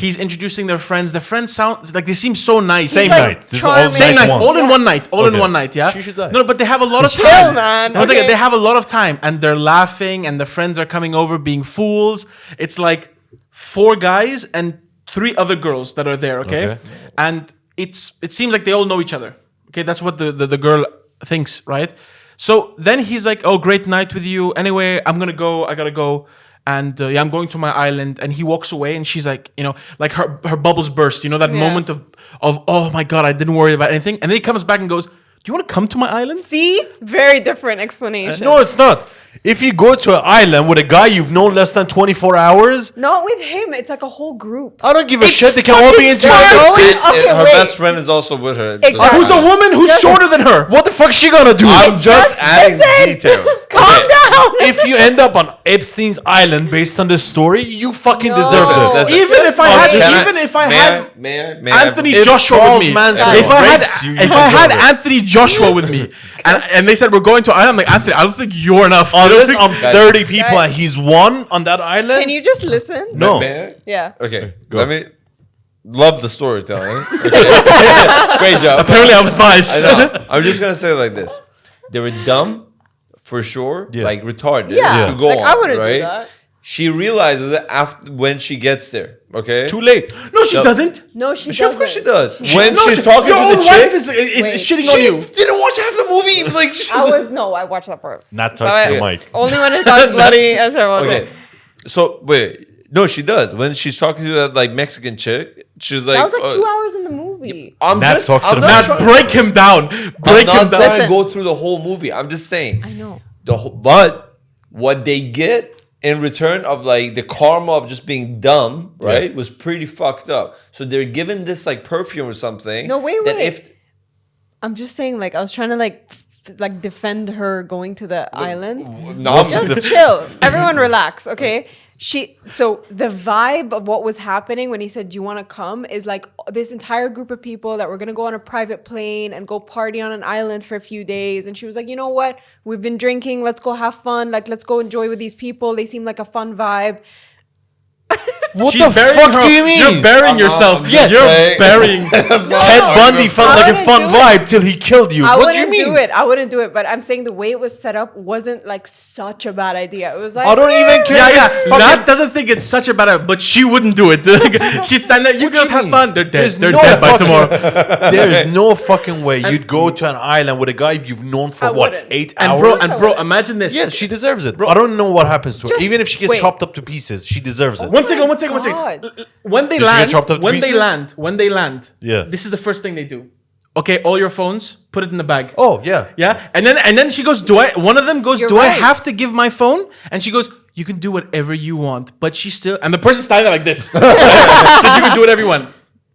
He's introducing their friends. The friends sound like they seem so nice. Same like night. This is all charming. Same night, one. all in Yeah. one night, all in Okay. one night. Yeah, She should die. No, but they have a lot of Chill, time. man. One second, Okay. they have a lot of time, and they're laughing, and the friends are coming over, being fools. It's like 4 guys and 3 other girls that are there. Okay, and it seems like they all know each other. Okay, that's what the girl thinks, right? So then he's like, "Oh, great night with you. Anyway, I'm gonna go. I gotta go." And yeah, I'm going to my island. And he walks away, and she's like, like her bubbles burst. You know that Yeah. moment of oh my god, I didn't worry about anything. And then he comes back and goes, "Do you want to come to my island?" See, very different explanation. No, it's not. If you go to an island with a guy you've known less than 24 hours, Not with him. It's like a whole group. I don't give a It's shit. They can all be fucking into fine. it. Okay, her wait. best friend is also with her. Exactly. Who's a woman who's shorter than her? What the fuck is she gonna do? I'm It's just just- adding listen. detail. Calm down. If you end up on Epstein's island based on this story, you fucking No. deserve it. Listen, Even if I had, Can even if I may had may I- Anthony If Joshua Charles with me, Manson if I had, rapes you, you if I had deserve it. Anthony Joshua with me, and they said we're going to island, I'm like, Anthony, I don't think you're enough. I don't Unless think- I'm 30 people and he's one on that island. Can you just listen? No. May I? Yeah. Okay, let me. Love the storytelling. Okay. Great job. Apparently, I was biased. I know. I'm just gonna say it like this: they were dumb, for sure, Yeah. like retarded. Yeah. To go Like, on, I wouldn't do right? that. She realizes it after when she gets there. Okay. Too late. No, she No. doesn't. No, she Sure, of doesn't. course she does. She- When No, she's she- talking your to own the wife chick, is Wait. shitting on you. didn't watch half the movie. Like, she I was no, I watched that part. Not So touch the Yeah. mic. Only when it got bloody as I was. okay. So wait, no, she does. When she's talking to that like Mexican chick, she's like, That was like 2 hours in the movie. I'm Nat just, talks to I'm the not man. trying, Break him down. Break I'm him not down. trying to Listen. go through the whole movie. I'm just saying. I know. But what they get in return of like the karma of just being dumb, right, was pretty fucked up. So they're given this like perfume or something. No, wait, that wait. If I'm just saying, like, I was trying to like defend her going to the island. no, Just chill. Everyone relax, okay? So the vibe of what was happening when he said, "Do you want to come?" is like this entire group of people that were gonna go on a private plane and go party on an island for a few days. And she was like, "You know what? We've been drinking. Let's go have fun. Like, let's go enjoy with these people. They seem like a fun vibe." What She's the burying fuck her- do you mean? You're burying I'm yourself. not- I'm Yes, just you're saying. burying. Ted Bundy felt I like a wouldn't fun do it. vibe till he killed you. I What do you wouldn't mean? do it. I wouldn't do it. But I'm saying the way it was set up wasn't like such a bad idea. It was like I don't even care. Yeah, It's yeah. fucking- Nat doesn't think it's such a bad idea, but she wouldn't do it. She'd stand there. You What girls you have mean? fun. They're dead. There's They're no dead by fucking- tomorrow. There is no fucking way you'd go to an island with a guy you've known for I what, wouldn't. 8 And hours? bro, imagine this. Yes, she deserves it. I don't know what happens to her. Just Even if she gets wait. chopped up to pieces, she deserves it. One second. One second. God. When they Did she get land, chopped up to when they pieces? land, Yeah. this is the first thing they do. Okay, all your phones, put it in the bag. Oh, yeah. Yeah, and then she goes, "Do I?" One of them goes, You're "Do I right. have to give my phone?" And she goes, "You can do whatever you want," but she still. And the person's standing there like this, so you can do whatever you want.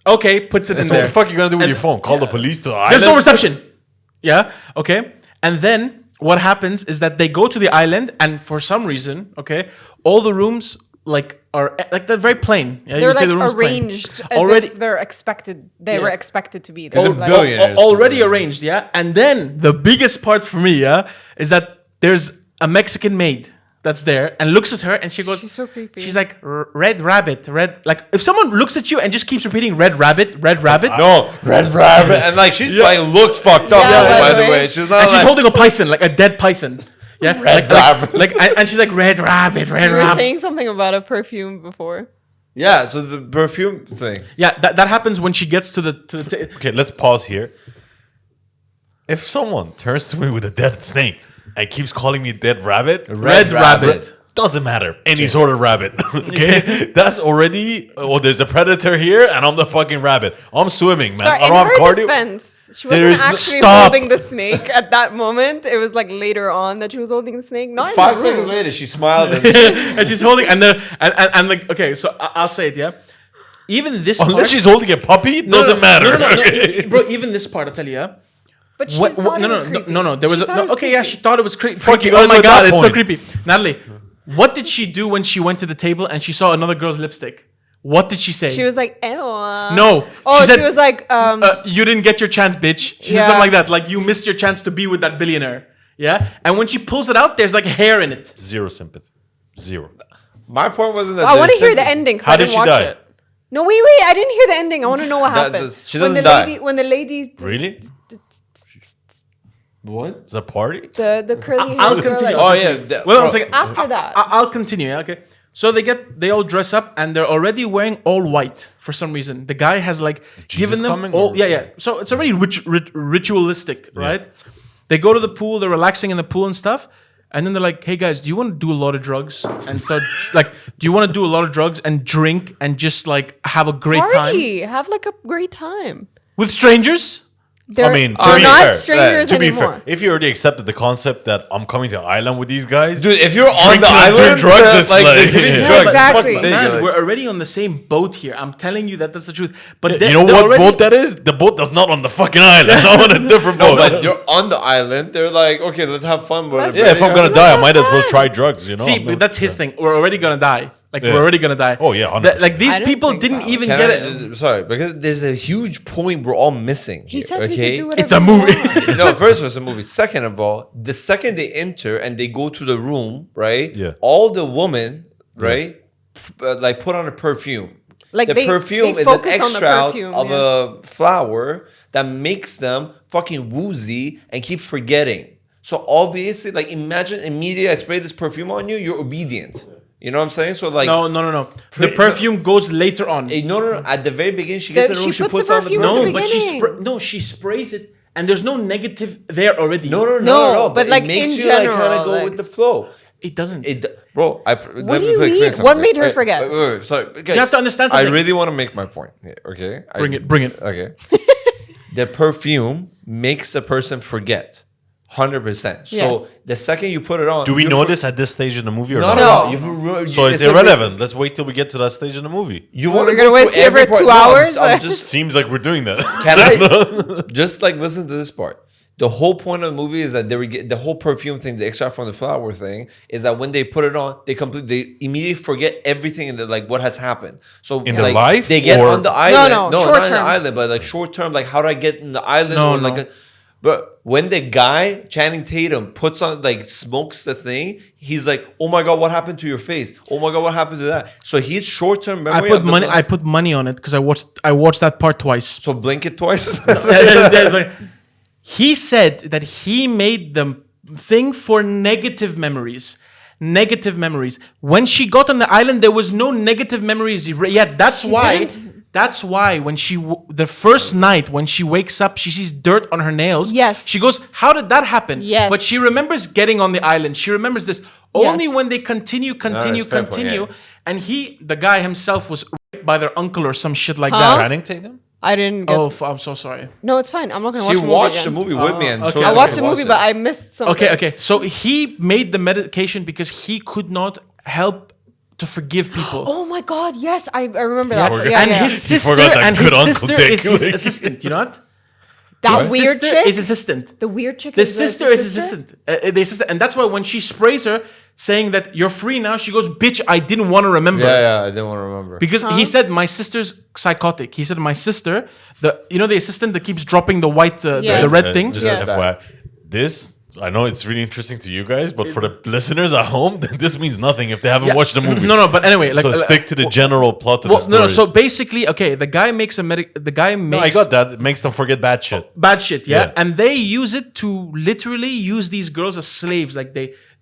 Okay, puts it in So there. what the fuck are you going to do with your phone? Call the police to the island? There's no reception. Yeah. Okay. And then what happens is that they go to the island, and for some reason, okay, all the rooms are they're very plain. Yeah, you They're would say like the room's plain. arranged as already. if they're expected. They were Yeah. expected to be They're there. Like, billionaires. Already arranged. Yeah. And then the biggest part for me, yeah, is that there's a Mexican maid that's there and looks at her and she goes, She's so creepy. She's like, "Red rabbit, red." Like if someone looks at you and just keeps repeating "red rabbit, red rabbit," no, red rabbit, and like she's like looks fucked up. Yeah, by by the the way, way. she's not and she's like holding a python, like a dead python. Yeah, Red rabbit. and she's like red rabbit, red you were rabbit. saying something about a perfume before. yeah. So the perfume thing. Yeah, that happens when she gets to the. Okay, let's pause here. If someone turns to me with a dead snake and keeps calling me dead rabbit, Red rabbit. doesn't matter. Any sort of rabbit. Okay? That's already, there's a predator here and I'm the fucking rabbit. I'm swimming, man. Sorry, I in don't have her cardio. defense, she There wasn't is- actually stop. holding the snake at that moment. It was like later on that she was holding the snake. Not in 5 the seconds room. later, she smiled. And she's holding and like okay, so I'll say it. Yeah, even this. Unless part, she's holding a puppy, it doesn't matter. No, bro. Even this part, I'll tell you. Yeah. But she What, thought no, it no, was no, creepy. no, no. There was She a, thought no, it was okay. Yeah, creepy. she thought it was creepy. Fuck, you Oh gotta my go at god, that it's so point. creepy. Natalie, what did she do when she went to the table and she saw another girl's lipstick? What did she say? She was like, ew. No. Oh, She she, said, was like, you didn't get your chance, bitch. She said Yeah. something like that. Like you missed your chance to be with that billionaire. Yeah. And when she pulls it out, there's like hair in it. Zero sympathy. Zero. My point wasn't that. I want to there's hear the something- ending because How I did didn't she watch die? it. No, wait. I didn't hear the ending. I want to know what happened. She doesn't die. When the lady, Really? What? Is that party? the curly I'll hair girl, continue. Oh yeah. Well, one second. After that, I'll continue. Yeah, okay. So they all dress up and they're already wearing all white for some reason. The guy has like given them coming, all. or- Yeah. So it's already ritualistic, right? They go to the pool. They're relaxing in the pool and stuff. And then they're like, "Hey guys, do you want to do a lot of drugs and start like? Do you want to do a lot of drugs and drink and just like have a great time party. Have like a great time. with strangers?" They're, I mean, they're to be not fair, strangers to be anymore. fair, if you already accepted the concept that I'm coming to island with these guys, Dude, if you're on the Drinking and doing island, drugs, it's like, like- they're giving you Yeah, drugs. exactly. Fuck Man, like- we're already on the same boat here. I'm telling you that's the truth. But you know they're what already- boat that is? The boat that's not on the fucking island. I'm on a different No, boat. but you're on the island. They're like, okay, let's have fun. Let's- yeah, if I'm gonna die, I might as well fun. try drugs. You know. See, I'm but not- that's his thing. We're already gonna die. Like Yeah. we're already gonna die. Oh, yeah, 100%. Like these I didn't people think didn't that. even Can get I it. sorry, because there's a huge point we're all missing. He here, said we okay? could do whatever It's a we movie. want. No, first was a movie. Second of all, the second they enter and they go to the room, right? Yeah. All the women, right, like put on a perfume. Like the they perfume is an focus on the extract perfume, of yeah. a flower that makes them fucking woozy and keep forgetting. So obviously, like imagine immediately I spray this perfume on you, you're obedient. You know what I'm saying? So like No. The Pretty- perfume goes later on. no. At the very beginning, she gets in the room, She she puts puts the on the perfume perfume. at No, the but beginning. she sprays it, and there's no negative there already. No, but like, it makes in you like general, kind of go like- with the flow. it doesn't. Bro, let do me you explain mean? something. What made her forget? Wait, sorry. Guys, You have to understand something. I really want to make my point here, okay? Bring it. Okay. The perfume makes a person forget. 100%. So Yes. the second you put it on, Do we you know for- this at this stage in the movie or Not not? at all. No. So it's like- irrelevant. Let's wait till we get to that stage in the movie. You Well, want to we're gonna go wait through here every for part. 2 No, hours? I'm just Seems like we're doing that. Can I just like listen to this part? The whole point of the movie is that they get the whole perfume thing, the extract from the flower thing, is that when they put it on, they immediately forget everything in the like what has happened. So In like, their life, they get or- on the island. No, not short in the term. island, but like short term. Like how do I get in the island? No, or like no. but when the guy Channing Tatum puts on like smokes the thing, he's like, "Oh my god, what happened to your face? Oh my god, what happened to that?" So he's short term I memory. put of the money. blood. I put money on it because I watched that part twice. So blink it twice. He said that he made the thing for negative memories. Negative memories. When she got on the island, there was no negative memories. Yeah, that's She why. didn't? That's why when the first night when she wakes up, she sees dirt on her nails. Yes. She goes, "How did that happen?" Yes. But she remembers getting on the island. She remembers this only Yes. when they continue, fair point, yeah. and the guy himself was raped by their uncle or some shit like Huh? that. Channing Tatum? I didn't get. Oh, I'm so sorry. No, it's fine. I'm not gonna watch She the movie watched the again. movie with me and okay. told I me watched to the movie, watch but it. I missed something. Okay. So he made the medication because he could not help to forgive people. Oh my god, yes, I remember that. forgot- Yeah, and yeah. his sister forgot that and good his Uncle sister Dick. is his assistant. You know what? that His weird sister chick. is assistant. The weird chick. The is sister is his assistant. The assistant, and that's why when she sprays her, saying that you're free now, she goes, "Bitch, I didn't want to remember." Yeah, I didn't want to remember. Because he said my sister's psychotic. He said my sister, the assistant that keeps dropping the white, Yes. the red thing. Just Yeah. FYI. This, I know it's really interesting to you guys, but for the listeners at home, this means nothing if they haven't Yeah. watched the movie. No, but anyway, like so stick to the general plot of the story. No. So basically, okay, the guy makes the guy makes. No, I got that. It makes them forget bad shit. Bad shit, yeah? Yeah. And they use it to literally use these girls as slaves. Like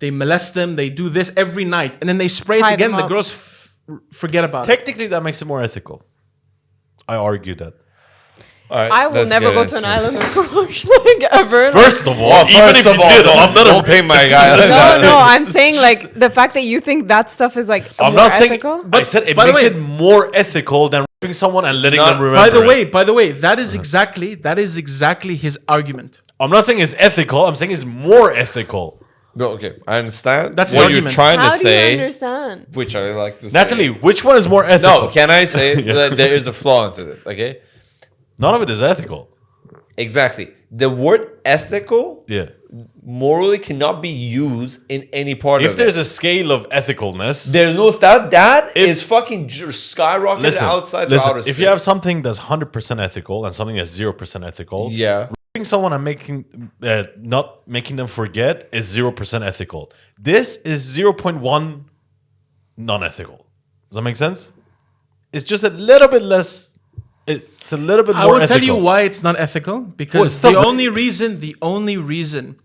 they molest them, they do this every night, and then they spray it Tie again. them The up. girls forget about it. Technically, that makes it more ethical. I argue that. All right, I will let's never get go into to an it. island with Kurosh, like ever. First of all, Well, even first if of you all, did, I'm not don't pay my guy. No, I'm saying like the fact that you think that stuff is like I'm more not saying. ethical. I said it by the makes way- it more ethical than raping someone and letting Not- them remember. By the way, that is exactly his argument. I'm not saying it's ethical. I'm saying it's more ethical. No, okay, I understand. That's his what you're argument. trying How to do say, you understand? which I like to say. Natalie, which one is more ethical? No, can I say that there is a flaw into this? Okay, None of it is ethical. exactly. The word ethical Yeah. morally cannot be used in any part If of there's it. a scale of ethicalness, There's no that If- is fucking skyrocketed listen, outside the listen, outer if space. you have something that's 100% ethical and something that's 0% ethical, yeah, raping someone and not making them forget is 0% ethical. This is 0.1 non-ethical. Does that make sense? it's just a little bit less. It's a little bit more I will ethical. tell you why it's not ethical. Well, Because it's still the very- only reason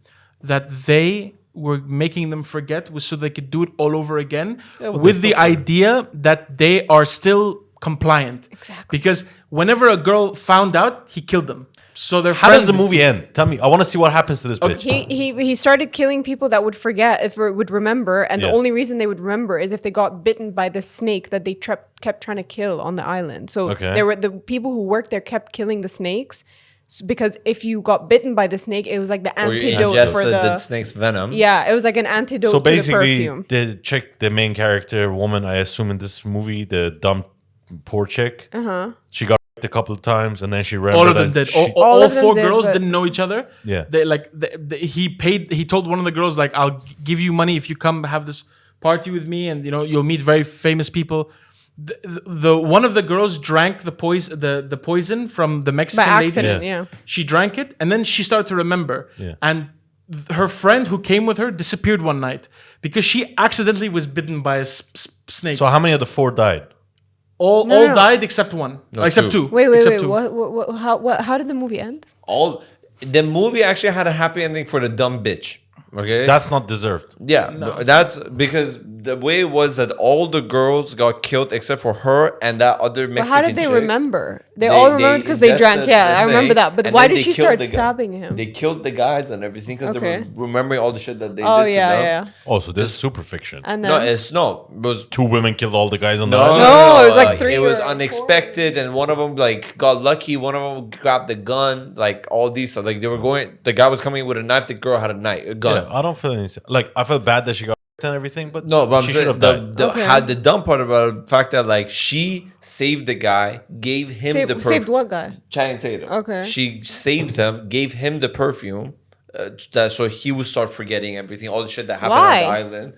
that they were making them forget was so they could do it all over again Yeah, but with they the still forget. idea that they are still compliant. Exactly. Because whenever a girl found out, he killed them. So their How friend, does the movie end? Tell me. I want to see what happens to this bitch. He started killing people that would forget would remember, and Yeah. the only reason they would remember is if they got bitten by the snake that they kept trying to kill on the island. So Okay. there were the people who worked there kept killing the snakes because if you got bitten by the snake, it was like the Or you antidote for ingested the the snake's venom. yeah, it was like an antidote So to the basically, perfume. the chick, the main character, woman, I assume in this movie, the dumb, poor chick, she got raped a couple of times, and then she remembered. all of them that did. she- All of them four did, girls but- didn't know each other. Yeah. They like he told one of the girls like, I'll give you money if you come have this party with me, and you'll meet very famous people. The one of the girls drank the poison from the Mexican lady. accident, Yeah. yeah. She drank it, and then she started to remember. Yeah. And her friend who came with her disappeared one night because she accidentally was bitten by a snake. So how many of the 4 died? all no. died except one, except two. two. Wait, except two. how did the movie end? The movie actually had a happy ending for the dumb bitch. Okay, That's not deserved. yeah, that's because the way it was that all the girls got killed except for her and that other But Mexican how did they chick. remember? They all remembered because they drank. ingested Yeah, the I remember thing, that. But and why then did they she killed start the guy. stabbing him? They killed the guys and everything because they Okay. were remembering all the shit that they Oh did to yeah, them. yeah. Oh, so this is super fiction. And No, then it was 2 women killed all the guys on the no, island? No, it was like 3 It was or 4. unexpected, and one of them like got lucky. One of them grabbed the gun, like all these. So like they were going. The guy was coming with a knife. The girl had a gun. Yeah, I don't feel any. Like, I feel bad that she got and everything, but No, but I'm she saying should have died. Okay. had the dumb part about the fact that like she saved the guy, gave him the perfume. Saved what guy? Channing Tatum. Okay. She saved him, gave him the perfume, so he would start forgetting everything, all the shit that happened Why? on the island,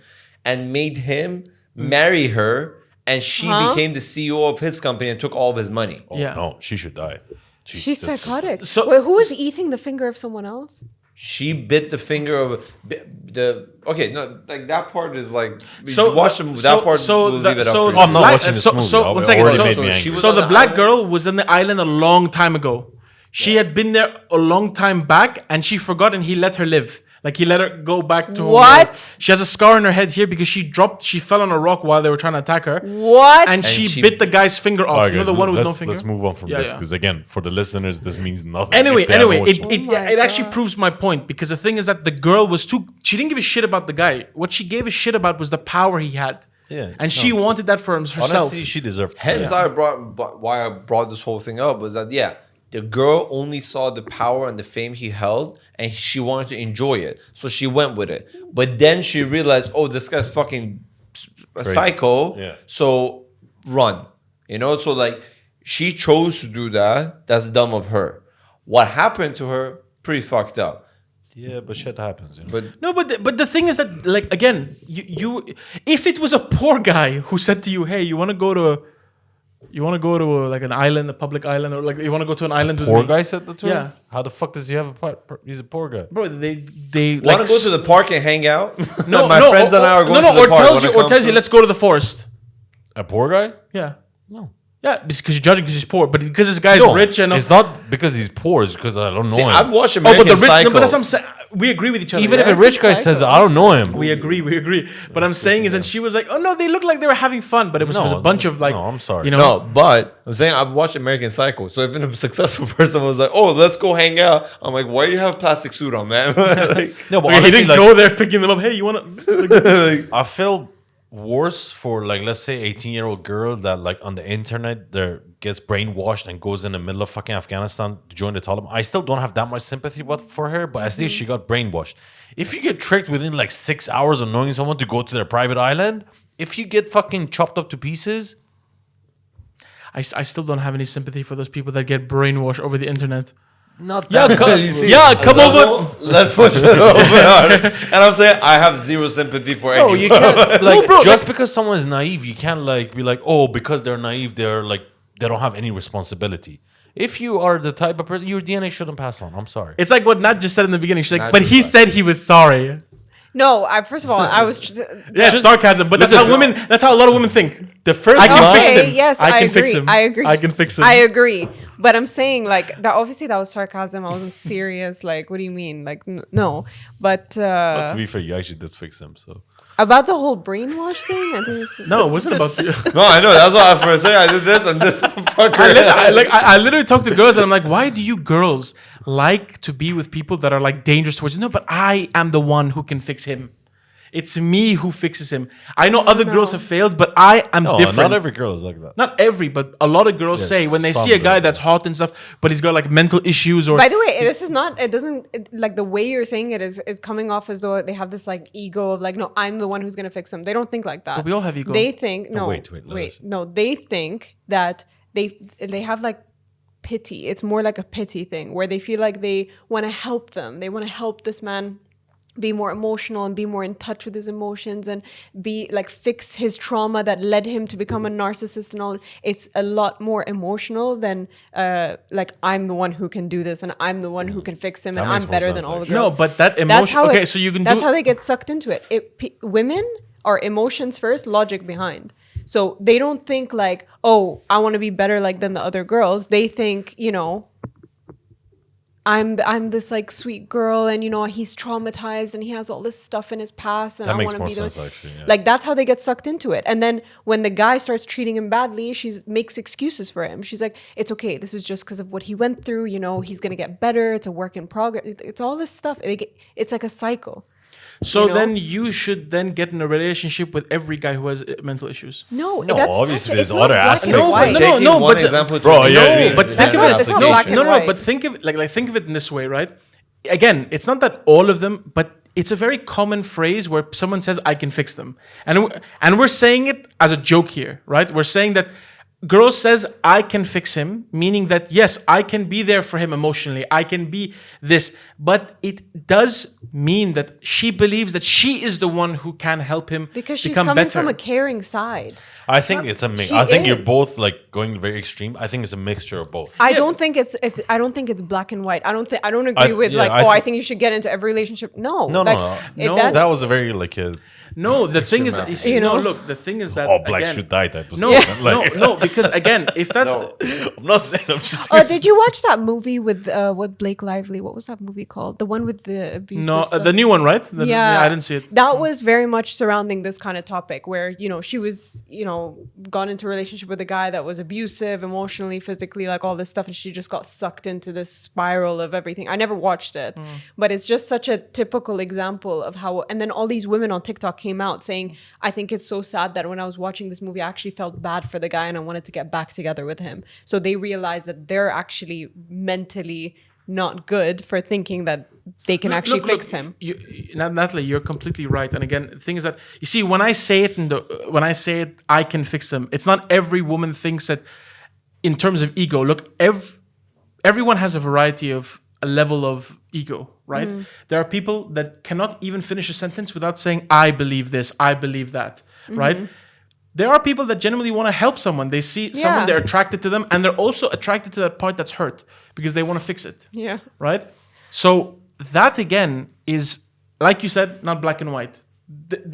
and made him marry her, and she Huh? became the CEO of his company and took all of his money. Oh, Yeah. no, she should die. She's that's- psychotic. So- Wait, who was eating the finger of someone else? She bit the finger of the. Okay, no, like that part is like. So watch that part. we'll leave it up for you. Oh, I'm not watching this movie. So It one second. already So, made so me she angry. was so on the the black island? girl was on the island a long time ago. She had been there a long time back, and she forgot, and he let her live. Like he let her go back to her What? world. She has a scar on her head here because she fell on a rock while they were trying to attack her, What? and she she- bit the guy's finger off. All right, You know guys, the one with no let's, finger. let's move on from Yeah, this yeah. because again, for the listeners, this means nothing. Anyway, if they haven't watched it it. my actually God. proves my point because the thing is that the girl was too. She didn't give a shit about the guy. What she gave a shit about was the power he had. Yeah, and she wanted that for herself. Honestly, she deserved. Hence, why I brought this whole thing up was that the girl only saw the power and the fame he held, and she wanted to enjoy it, so she went with it. But then she realized, oh, this guy's fucking a psycho. Yeah. So run, So like, she chose to do that. That's dumb of her. What happened to her? Pretty fucked up. Yeah, but shit happens. But No, but the thing is that like again, you if it was a poor guy who said to you, "Hey, you want to go to like an island, a public island, or like you want to go to an island with Poor me?" guy said that to her? Yeah. How the fuck does he have a part? He's a poor guy. Bro, they want like to go to the park and hang out? no, My no, friends and I are going no, to the or park. tells Wanna you or come tells you, to- let's go to the forest. A poor guy? Yeah. No. Yeah, because you're judging because he's poor, but because this guy's No, rich and it's not because he's poor. It's because I don't know See, him. I've watched oh, American but the rich. Psycho. No, but that's what I'm saying. We agree with each other. Even right? if a rich guy Psycho. says I don't know him. we agree. But I'm saying is that she was like, oh no, they look like they were having fun, but it was No, just a bunch of like. no, I'm sorry. You know, No, but I'm saying I've watched American Psycho. So if a successful person was like, "Oh, let's go hang out," I'm like, "Why do you have a plastic suit on, man?" Like, No, but okay, he honestly, didn't like, go there picking them up. Hey, you want to? I feel worse for like let's say 18-year-old girl that like on the internet there gets brainwashed and goes in the middle of fucking Afghanistan to join the Taliban. I still don't have that much sympathy for her, but at least she got brainwashed. If you get tricked within like 6 hours of knowing someone to go to their private island, if you get fucking chopped up to pieces, I still don't have any sympathy for those people that get brainwashed over the internet. not Yeah, that. come, You see, yeah, come over. Let's push it over. And I'm saying I have zero sympathy for No, anyone. you can't like bro, just because someone is naive, you can't like be like, oh, because they're naive, they're like they don't have any responsibility. If you are the type of person, your DNA shouldn't pass on. I'm sorry. It's like what Nat just said in the beginning. She's like, Nat but is he right. said he was sorry. No, first of all, I was. Yeah, sarcasm, but that's how women. That's how a lot of women think. The first I can line- fix him. Yes, I can agree. fix him. I agree. I can fix him. I agree. But I'm saying like that. Obviously, that was sarcasm. I wasn't serious. Like, what do you mean? Like, no. But But to be fair, you actually did fix him. So about the whole brainwash thing, I think. No, it wasn't about. No, I know. That's why I first say I did this and this fucker. I literally talk to girls and I'm like, why do you girls like to be with people that are like dangerous towards you? No, but I am the one who can fix him. It's me who fixes him. I know other girls have failed, but I am different. not every girl is like that. Not every, but a lot of girls Yes, say when they some see a guy girls. that's hot and stuff, but he's got like mental issues or. By the way, this is not. It doesn't like the way you're saying it is coming off as though they have this like ego of like, no, I'm the one who's gonna fix them. They don't think like that. But we all have ego. They think no. wait, let us- No, they think that they have like pity. It's more like a pity thing where they feel like they want to help them. They want to help this man be more emotional and be more in touch with his emotions and be like fix his trauma that led him to become a narcissist and all. It's a lot more emotional than like I'm the one who can do this and I'm the one who can fix him That and makes I'm more better sense, than all the actually. girls. No, but that That's emotion. how Okay, it- so you can that's do. how they get sucked into it. Women are emotions first, logic behind. So they don't think like, oh, I want to be better like than the other girls. They think, you know, I'm this like sweet girl and you know he's traumatized and he has all this stuff in his past and That I makes want to more be sense, those. actually, yeah. Like that's how they get sucked into it. And then when the guy starts treating him badly, she makes excuses for him. She's like, it's okay. This is just because of what he went through. You know, he's gonna get better. It's a work in progress. It's all this stuff. It's like a cycle. So you know? then you should then get in a relationship with every guy who has mental issues. No, No, that's obviously it's there's not other black and aspects. white. No, Taking no, one but example Bro, to yeah, extreme but is think of not it. an It's not No, black application. and no, white. but think of it like think of it in this way, right? Again, it's not that all of them, but it's a very common phrase where someone says, "I can fix them," and we're saying it as a joke here, right? We're saying that girl says, "I can fix him," meaning that yes, I can be there for him emotionally. I can be this, but it does mean that she believes that she is the one who can help him Because she's become coming better. from a caring side. I think it's a mix. She I think you're is. both like going very extreme. I think it's a mixture of both. I don't think it's black and white. I don't agree with yeah, like, I I think- think you should get into every relationship. No, No, like, no. That was a very like a No, the thing is, Extreme you see, You no, know? look, the thing is that all black again, should die type of No, stuff. Like, no, because again, if that's I'm not saying. I'm just. Oh, did you watch that movie with what Blake Lively? What was that movie called? The one with the abusive no, stuff? the new one, right? Yeah, I didn't see it. That was very much surrounding this kind of topic where, you know, she was, you know, gone into a relationship with a guy that was abusive, emotionally, physically, like all this stuff. And she just got sucked into this spiral of everything. I never watched it, but it's just such a typical example of how, and then all these women on TikTok came out saying, I think it's so sad that when I was watching this movie, I actually felt bad for the guy and I wanted to get back together with him. So they realized that they're actually mentally not good for thinking that they can actually fix him. Natalie, you're completely right. And again, the thing is that you see, when I say it, I can fix them. It's not every woman thinks that in terms of ego. Look, everyone has a variety of a level of ego, right? There are people that cannot even finish a sentence without saying, I believe this, I believe that, right? There are people that genuinely want to help someone. They see someone, Yeah. they're attracted to them, and they're also attracted to that part that's hurt because they want to fix it. Yeah. Right? So that again is, like you said, not black and white.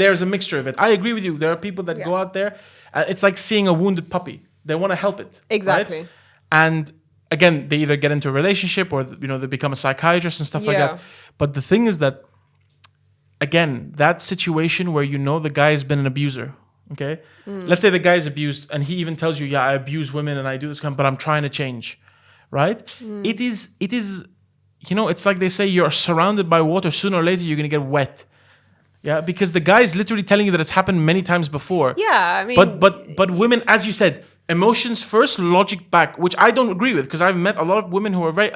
There's a mixture of it. I agree with you. There are people that go out there. It's like seeing a wounded puppy. They want to help it. Exactly. Right? And again, they either get into a relationship or they become a psychiatrist and stuff like Yeah. that. But the thing is that, again, that situation where you know the guy has been an abuser. Okay, let's say the guy is abused, and he even tells you, "Yeah, I abuse women and I do this kind, but I'm trying to change." Right? It is. You know, it's like they say, you're surrounded by water. Sooner or later, you're gonna get wet. Yeah, because the guy is literally telling you that it's happened many times before. Yeah, I mean, But women, as you said, emotions first, logic back, which I don't agree with because I've met a lot of women who are very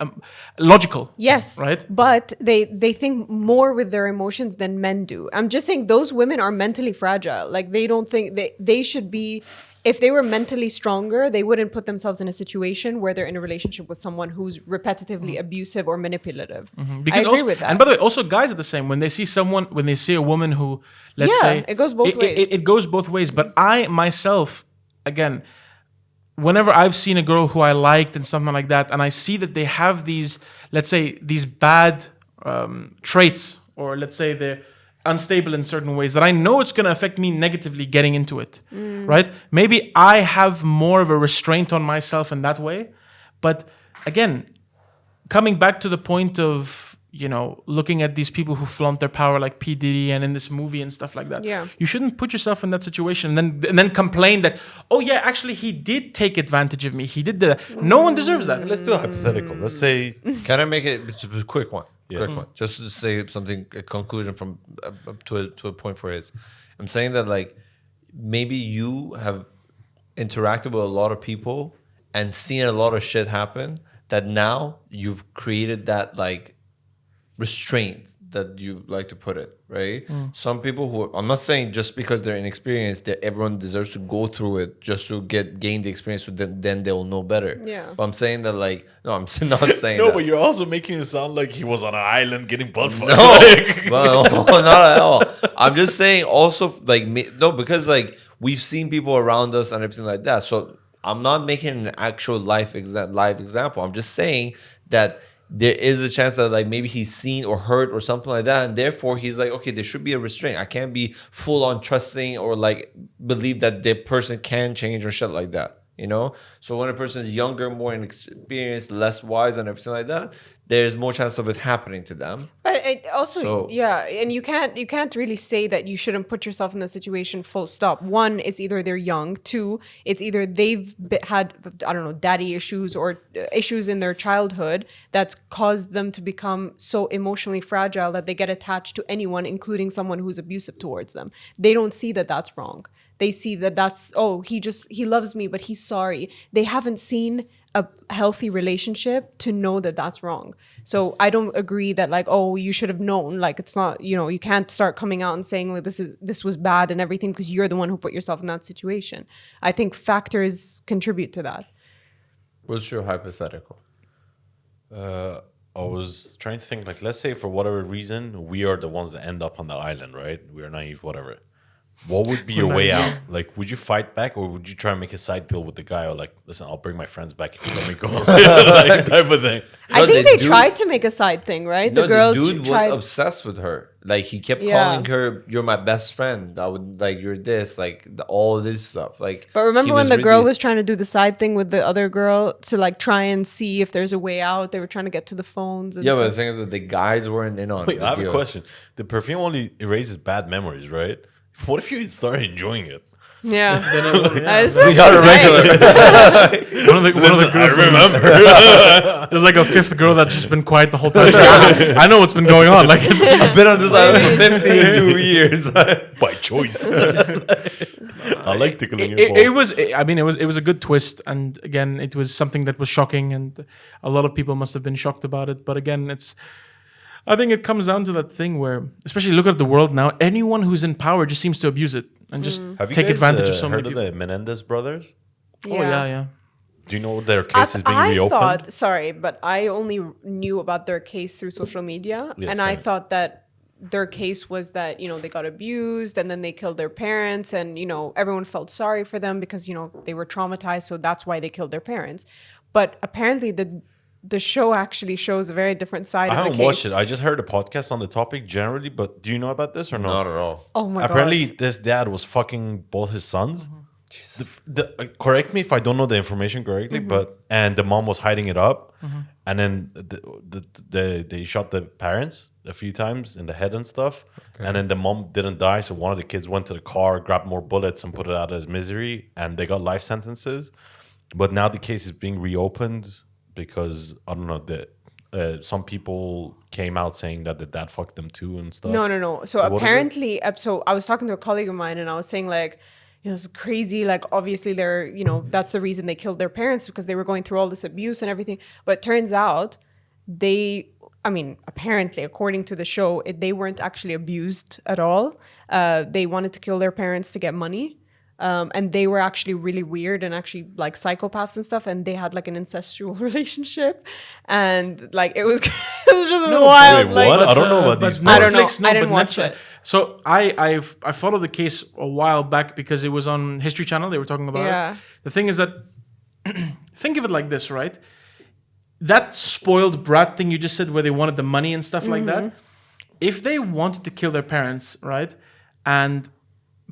logical. yes, Right? But they think more with their emotions than men do. I'm just saying those women are mentally fragile. Like they don't think they should be. If they were mentally stronger, they wouldn't put themselves in a situation where they're in a relationship with someone who's repetitively abusive or manipulative. Because I agree also, with that. And by the way, also guys are the same. When they see a woman who, let's Yeah, say, it goes both ways. It goes both ways. But I myself, again, whenever I've seen a girl who I liked and something like that, and I see that they have these, let's say, these bad traits, or let's say unstable in certain ways that I know it's going to affect me negatively getting into it, right? Maybe I have more of a restraint on myself in that way. But again, coming back to the point of, looking at these people who flaunt their power like P. Diddy and in this movie and stuff like that. Yeah. You shouldn't put yourself in that situation and then complain that, oh yeah, actually he did take advantage of me. He did no one deserves that. Let's do a hypothetical. Let's say Can I make it it's a quick one? Yeah. Quick one. Just to say something, a conclusion from to a point for his. I'm saying that like maybe you have interacted with a lot of people and seen a lot of shit happen that now you've created that like restraint that you like to put it, right? Some people who I'm not saying just because they're inexperienced that everyone deserves to go through it just to gain the experience, so then they'll know better. Yeah. But I'm saying that like no, I'm not saying no, that. but you're also making it sound like he was on an island getting butt fucked. No, well, not at all. I'm just saying also like no, because like we've seen people around us and everything like that. So I'm not making an actual live example. I'm just saying that there is a chance that like maybe he's seen or heard or something like that, and therefore he's like, okay, there should be a restraint. I can't be full on trusting or like believe that the person can change or shit like that. So when a person is younger, more inexperienced, less wise, and everything like that, there's more chance of it happening to them. But it also, and you can't really say that you shouldn't put yourself in the situation. Full stop. One, it's either they're young. Two, it's either they've had daddy issues or issues in their childhood that's caused them to become so emotionally fragile that they get attached to anyone, including someone who's abusive towards them. They don't see that that's wrong. They see that that's he loves me, but he's sorry. They haven't seen a healthy relationship to know that that's wrong. So I don't agree that like, oh, you should have known. Like it's not, you can't start coming out and saying like this was bad and everything because you're the one who put yourself in that situation. I think factors contribute to that. What's your hypothetical? I was trying to think like, let's say for whatever reason we are the ones that end up on the island, right? We are naive, whatever. What would be your way out? Like, would you fight back or would you try and make a side deal with the guy or like, listen, I'll bring my friends back if you let me go, like type of thing? I think they tried to make a side thing, right? No, the dude was obsessed with her. Like he kept calling her, "You're my best friend. I would like you're this, like all this stuff." Like, but remember when the girl was trying to do the side thing with the other girl to like try and see if there's a way out? They were trying to get to the phones. And but the thing is that the guys weren't in on it. I have a question. The perfume only erases bad memories, right? What if you start enjoying it? Yeah. We got a regular. one of the girls. I remember. There's like a fifth girl that's just been quiet the whole time. I know what's been going on. Like I've been on this island for 52 years by choice. I like tickling your balls. It was a good twist, and again, it was something that was shocking, and a lot of people must have been shocked about it. But again, I think it comes down to that thing where, especially look at the world now, anyone who's in power just seems to abuse it and just take advantage of so many people. Heard of the Menendez Brothers? Yeah. Oh, yeah. Do you know their case is being reopened? But I only knew about their case through social media. Yeah, and same. I thought that their case was that, they got abused and then they killed their parents and, everyone felt sorry for them because, they were traumatized. So that's why they killed their parents. But apparently the show actually shows a very different side of the case. I haven't watched it. I just heard a podcast on the topic generally, but do you know about this or no? Not at all. Oh my Apparently, God. this dad was fucking both his sons. Correct me if I don't know the information correctly, and the mom was hiding it up, and then they shot the parents a few times in the head and stuff, and then the mom didn't die, so one of the kids went to the car, grabbed more bullets, and put it out of his misery, and they got life sentences. But now the case is being reopened because I don't know some people came out saying that the dad fucked them too and stuff. No. So apparently, so I was talking to a colleague of mine and I was saying like, it's crazy. Like obviously they're, that's the reason they killed their parents because they were going through all this abuse and everything. But it turns out apparently according to the show, they weren't actually abused at all. They wanted to kill their parents to get money. And they were actually really weird and actually like psychopaths and stuff, and they had like an incestual relationship, and like it was just wild. Wait, like, what? I don't know about these. I don't know. Netflix, I didn't watch it. So I followed the case a while back because it was on History Channel. They were talking about it. The thing is that think of it like this, right? That spoiled brat thing you just said, where they wanted the money and stuff like that. if they wanted to kill their parents, right, and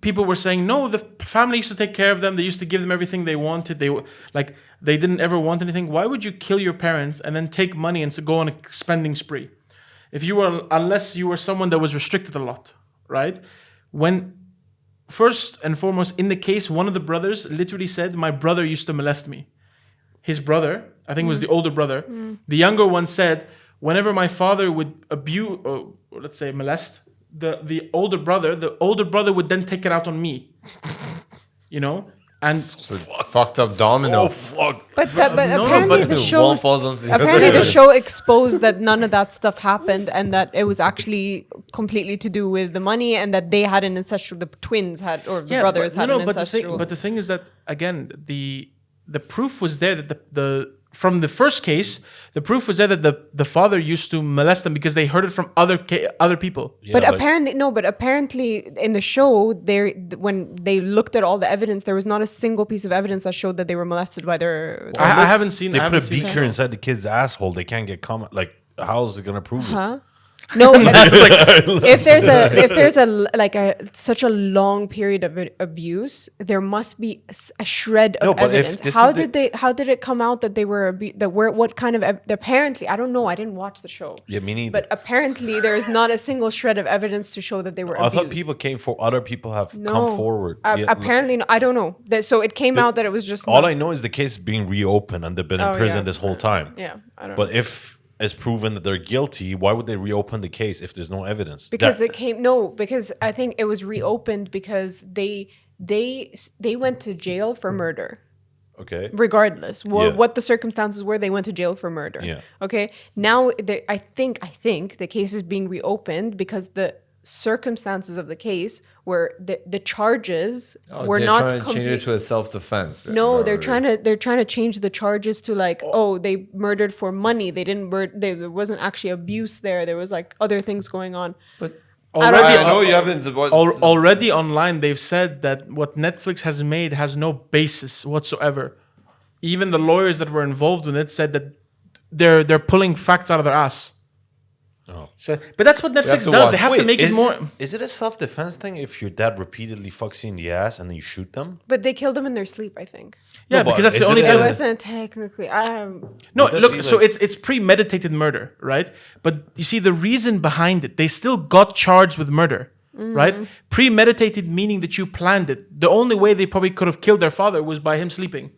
people were saying no, the family used to take care of them, they used to give them everything they wanted, they didn't ever want anything, why would you kill your parents and then take money and go on a spending spree? Unless you were someone that was restricted a lot, right? When first and foremost in the case, one of the brothers literally said, my brother used to molest me. His brother, I think it was the older brother, the younger one said, whenever my father would abuse, or let's say molest, the older brother would then take it out on me. You know? And fucked up domino. But apparently the show One falls onto the apparently other. the show exposed that none of that stuff happened, and that it was actually completely to do with the money, and that they had an ancestral, the twins had, or the brothers had an ancestral. But the thing is that, again, the proof was there that the from the first case, the proof was there that the father used to molest them because they heard it from other people. Yeah, but apparently in the show, when they looked at all the evidence, there was not a single piece of evidence that showed that they were molested by their. I haven't seen. They I put haven't a seen beaker inside the kid's asshole. They can't get comment. Like, how's it gonna prove it? No, if there's such a long period of abuse, there must be a shred of but if evidence. this How is did it come out that they were what kind of apparently, I don't know, I didn't watch the show. Yeah, me neither. But apparently there is not a single shred of evidence to show that they were I abused. thought people came for other people have No. come forward. Apparently, no, I don't know. So it came out that it was just All I know is the case is being reopened and they've been in Oh, prison yeah. this whole time. Yeah, I don't But know. if it's proven that they're guilty, why would they reopen the case if there's no evidence? Because because I think it was reopened because they went to jail for murder. Okay. Regardless Yeah. what the circumstances were, they went to jail for murder. Yeah. Okay. Now I think the case is being reopened because the circumstances of the case were the charges were they're not trying to change it to a self-defense. No, they're trying to change the charges to like, they murdered for money. They didn't there wasn't actually abuse there. There was like other things going on. But Already, I know you haven't. already online, they've said that what Netflix has made has no basis whatsoever. Even the lawyers that were involved in it said that they're pulling facts out of their ass. Oh. So, but that's what Netflix to does. watch. They have to make it more. Is it a self-defense thing if your dad repeatedly fucks you in the ass and then you shoot them? But they killed them in their sleep, I think. Yeah, No, but because that's the is only it It time. wasn't technically. No, But look. that's So like- it's premeditated murder, right? But you see, the reason behind it, they still got charged with murder, right? Premeditated meaning that you planned it. The only way they probably could have killed their father was by him sleeping,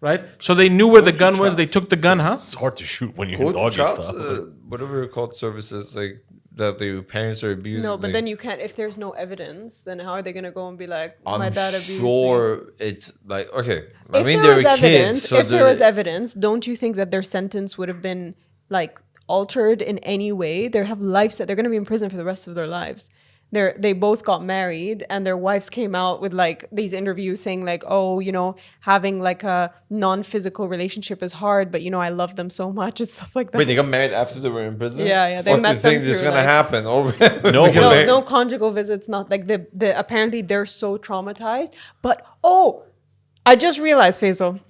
right? So they knew where the gun was. They took the gun, huh? It's hard to shoot when you're Go in to doggy child, style. whatever they're called services, like that the parents are abused. No, but like, then you can't. If there's no evidence, then how are they gonna go and be like, my I'm dad abused me? sure it's like okay. I If mean, there they was were kids. evidence, So if there was they're- evidence, don't you think that their sentence would have been like altered in any way? They have lives that they're going to be in prison for the rest of their lives. They both got married, and their wives came out with like these interviews saying like, oh, having like a non-physical relationship is hard, but I love them so much and stuff like that. Wait, they got married after they were in prison? Yeah, they Fuck, met you think them this is through, gonna like- happen? Over No, We get but- married. no conjugal visits, not like the apparently they're so traumatized. But I just realized, Faisal,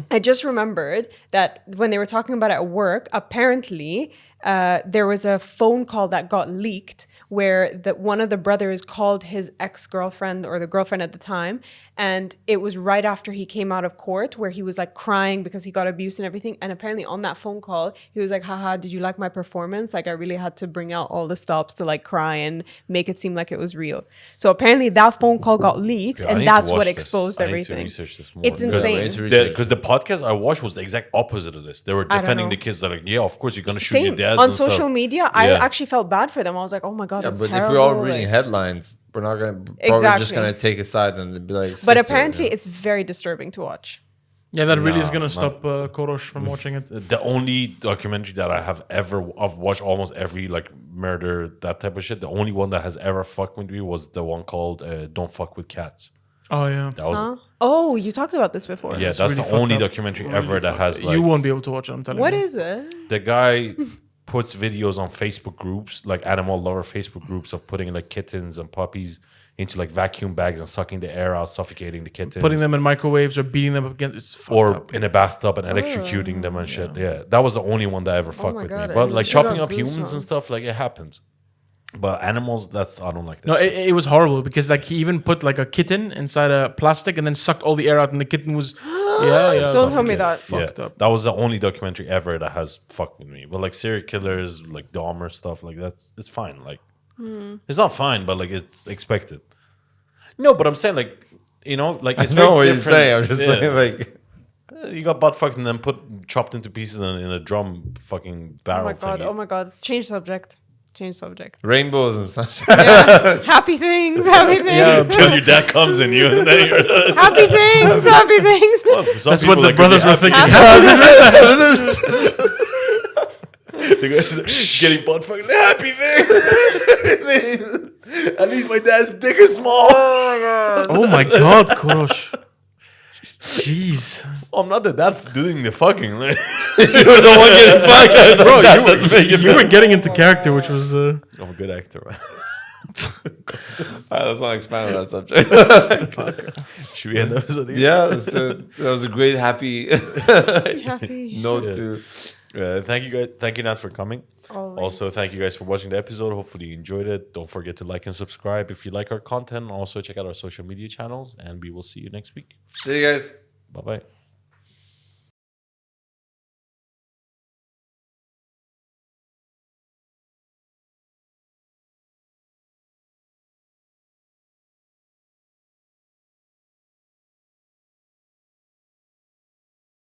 I just remembered that when they were talking about it at work, apparently there was a phone call that got leaked where one of the brothers called his ex-girlfriend or the girlfriend at the time, and it was right after he came out of court where he was like crying because he got abused and everything. And apparently on that phone call, he was like, haha, did you like my performance? Like I really had to bring out all the stops to like cry and make it seem like it was real. So apparently that phone call got leaked, Yeah, I need and to that's watch what this. exposed I need to everything. research this more. It's Because insane. Because the podcast I watched was the exact opposite of this. They were I don't defending know. the kids. They're like, yeah, of course you're gonna shoot your Same dads on and stuff. social media. I Yeah. actually felt bad for them. I was like, oh my god, Yeah, that's but terrible. if we're all reading like- headlines, we're not gonna probably just Exactly. gonna take a side and be like. stick but to it, apparently yeah. it's very disturbing to watch. Yeah, that really is Nah, gonna man. stop Korosh from watching it. The only documentary that I have I've watched almost every like murder, that type of shit. The only one that has ever fucked with me was the one called "Don't Fuck with Cats." Oh yeah. That was Huh? Oh, you talked about this before. yeah, It's that's really the only fucked up. documentary Really ever that fucked has up. like You won't be able to watch it. I'm telling What you. is it? the guy puts videos on Facebook groups, like animal lover Facebook groups, of putting like kittens and puppies into like vacuum bags and sucking the air out, suffocating the kittens, Putting them in microwaves or beating them up against. It's fucked or up. in a bathtub and electrocuting them and shit. Yeah, that was the only one that ever fucked my with God, me. I But like just got chopping up humans goosebumps. and stuff, like it happens. But animals, I don't like that. No, shit. it was horrible because like he even put like a kitten inside a plastic and then sucked all the air out, and the kitten was yeah. Don't tell me that. Fucked up. That was the only documentary ever that has fucked with me. But like serial killers, like Dahmer stuff, like it's fine. Like it's not fine, but like it's expected. No, but I'm saying like like it's I know very what you're different. saying. I'm just saying like. You got butt fucked and then chopped into pieces in a drum fucking barrel. Oh my god. Change subject. Rainbows and sunshine. Yeah. Happy things. Yeah, Until your dad comes in you, and then you're. Happy things. Well, for some That's what people, the that could brothers be were happy. The guy's getting butt fucked. Happy thing. At least my dad's dick is small. Oh my god, Korosh. Jeez. I'm not the dad doing the fucking. Like. You're the one getting fucked. Bro, you were getting into character, which was I'm a good actor. Man. Let's not expand on that subject. Should we end the episode here? Yeah, that was a great happy Happy. note to. Thank you guys. Thank you, Nat, for coming. Always. Also, thank you guys for watching the episode. Hopefully, you enjoyed it. Don't forget to like and subscribe if you like our content. Also, check out our social media channels, and we will see you next week. See you guys. Bye bye.